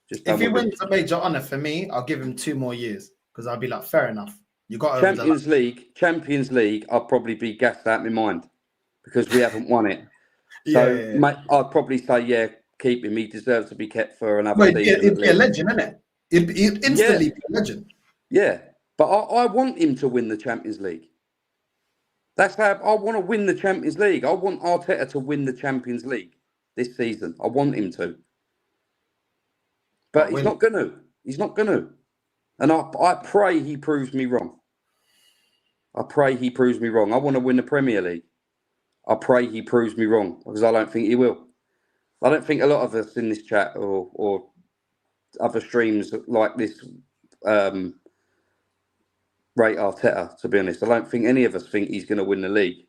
[SPEAKER 18] Just done
[SPEAKER 7] If he
[SPEAKER 18] with him.
[SPEAKER 7] wins a major honour for me, I'll give him 2 more years because I'll be like, fair enough. You got over
[SPEAKER 18] Champions League, I'll probably be gassed out of my mind because we haven't won it. So,
[SPEAKER 7] Yeah.
[SPEAKER 18] mate, I'd probably say, yeah, keep him. He deserves to be kept for another
[SPEAKER 7] Well,
[SPEAKER 18] season.
[SPEAKER 7] he'd be a legend, innit? He'd instantly be a legend.
[SPEAKER 18] Yeah, but I want him to win the Champions League. That's how I want to win the Champions League. I want Arteta to win the Champions League this season. I want him to. But he's not going to. He's not going to. And I pray he proves me wrong. I pray he proves me wrong. I want to win the Premier League. I pray he proves me wrong because I don't think he will. I don't think a lot of us in this chat or other streams like this rate Arteta, to be honest. I don't think any of us think he's going to win the league.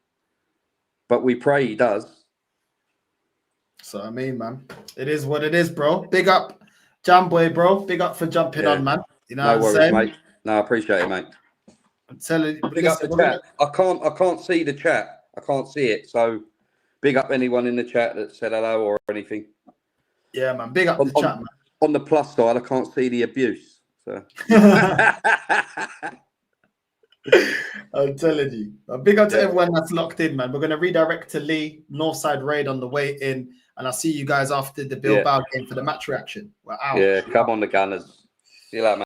[SPEAKER 18] But we pray he does.
[SPEAKER 7] So, I mean, man, it is what it is, bro. Big up, Jam Boy, bro. Big up for jumping on, man. You know
[SPEAKER 18] no
[SPEAKER 7] what I'm
[SPEAKER 18] worries,
[SPEAKER 7] saying?
[SPEAKER 18] mate. No, I appreciate it, mate.
[SPEAKER 7] I'm telling you,
[SPEAKER 18] Big up the chat. I can't see the chat. I can't see it. So big up anyone in the chat that said hello or anything.
[SPEAKER 7] Yeah, man. Big up the chat, man.
[SPEAKER 18] On the plus side, I can't see the abuse. So
[SPEAKER 7] I'm telling you. Big up to everyone that's locked in, man. We're going to redirect to Lee, Northside Raid on the way in. And I'll see you guys after the Bilbao game for the match reaction. We're out.
[SPEAKER 18] Yeah, come on the Gunners. See you later, mate.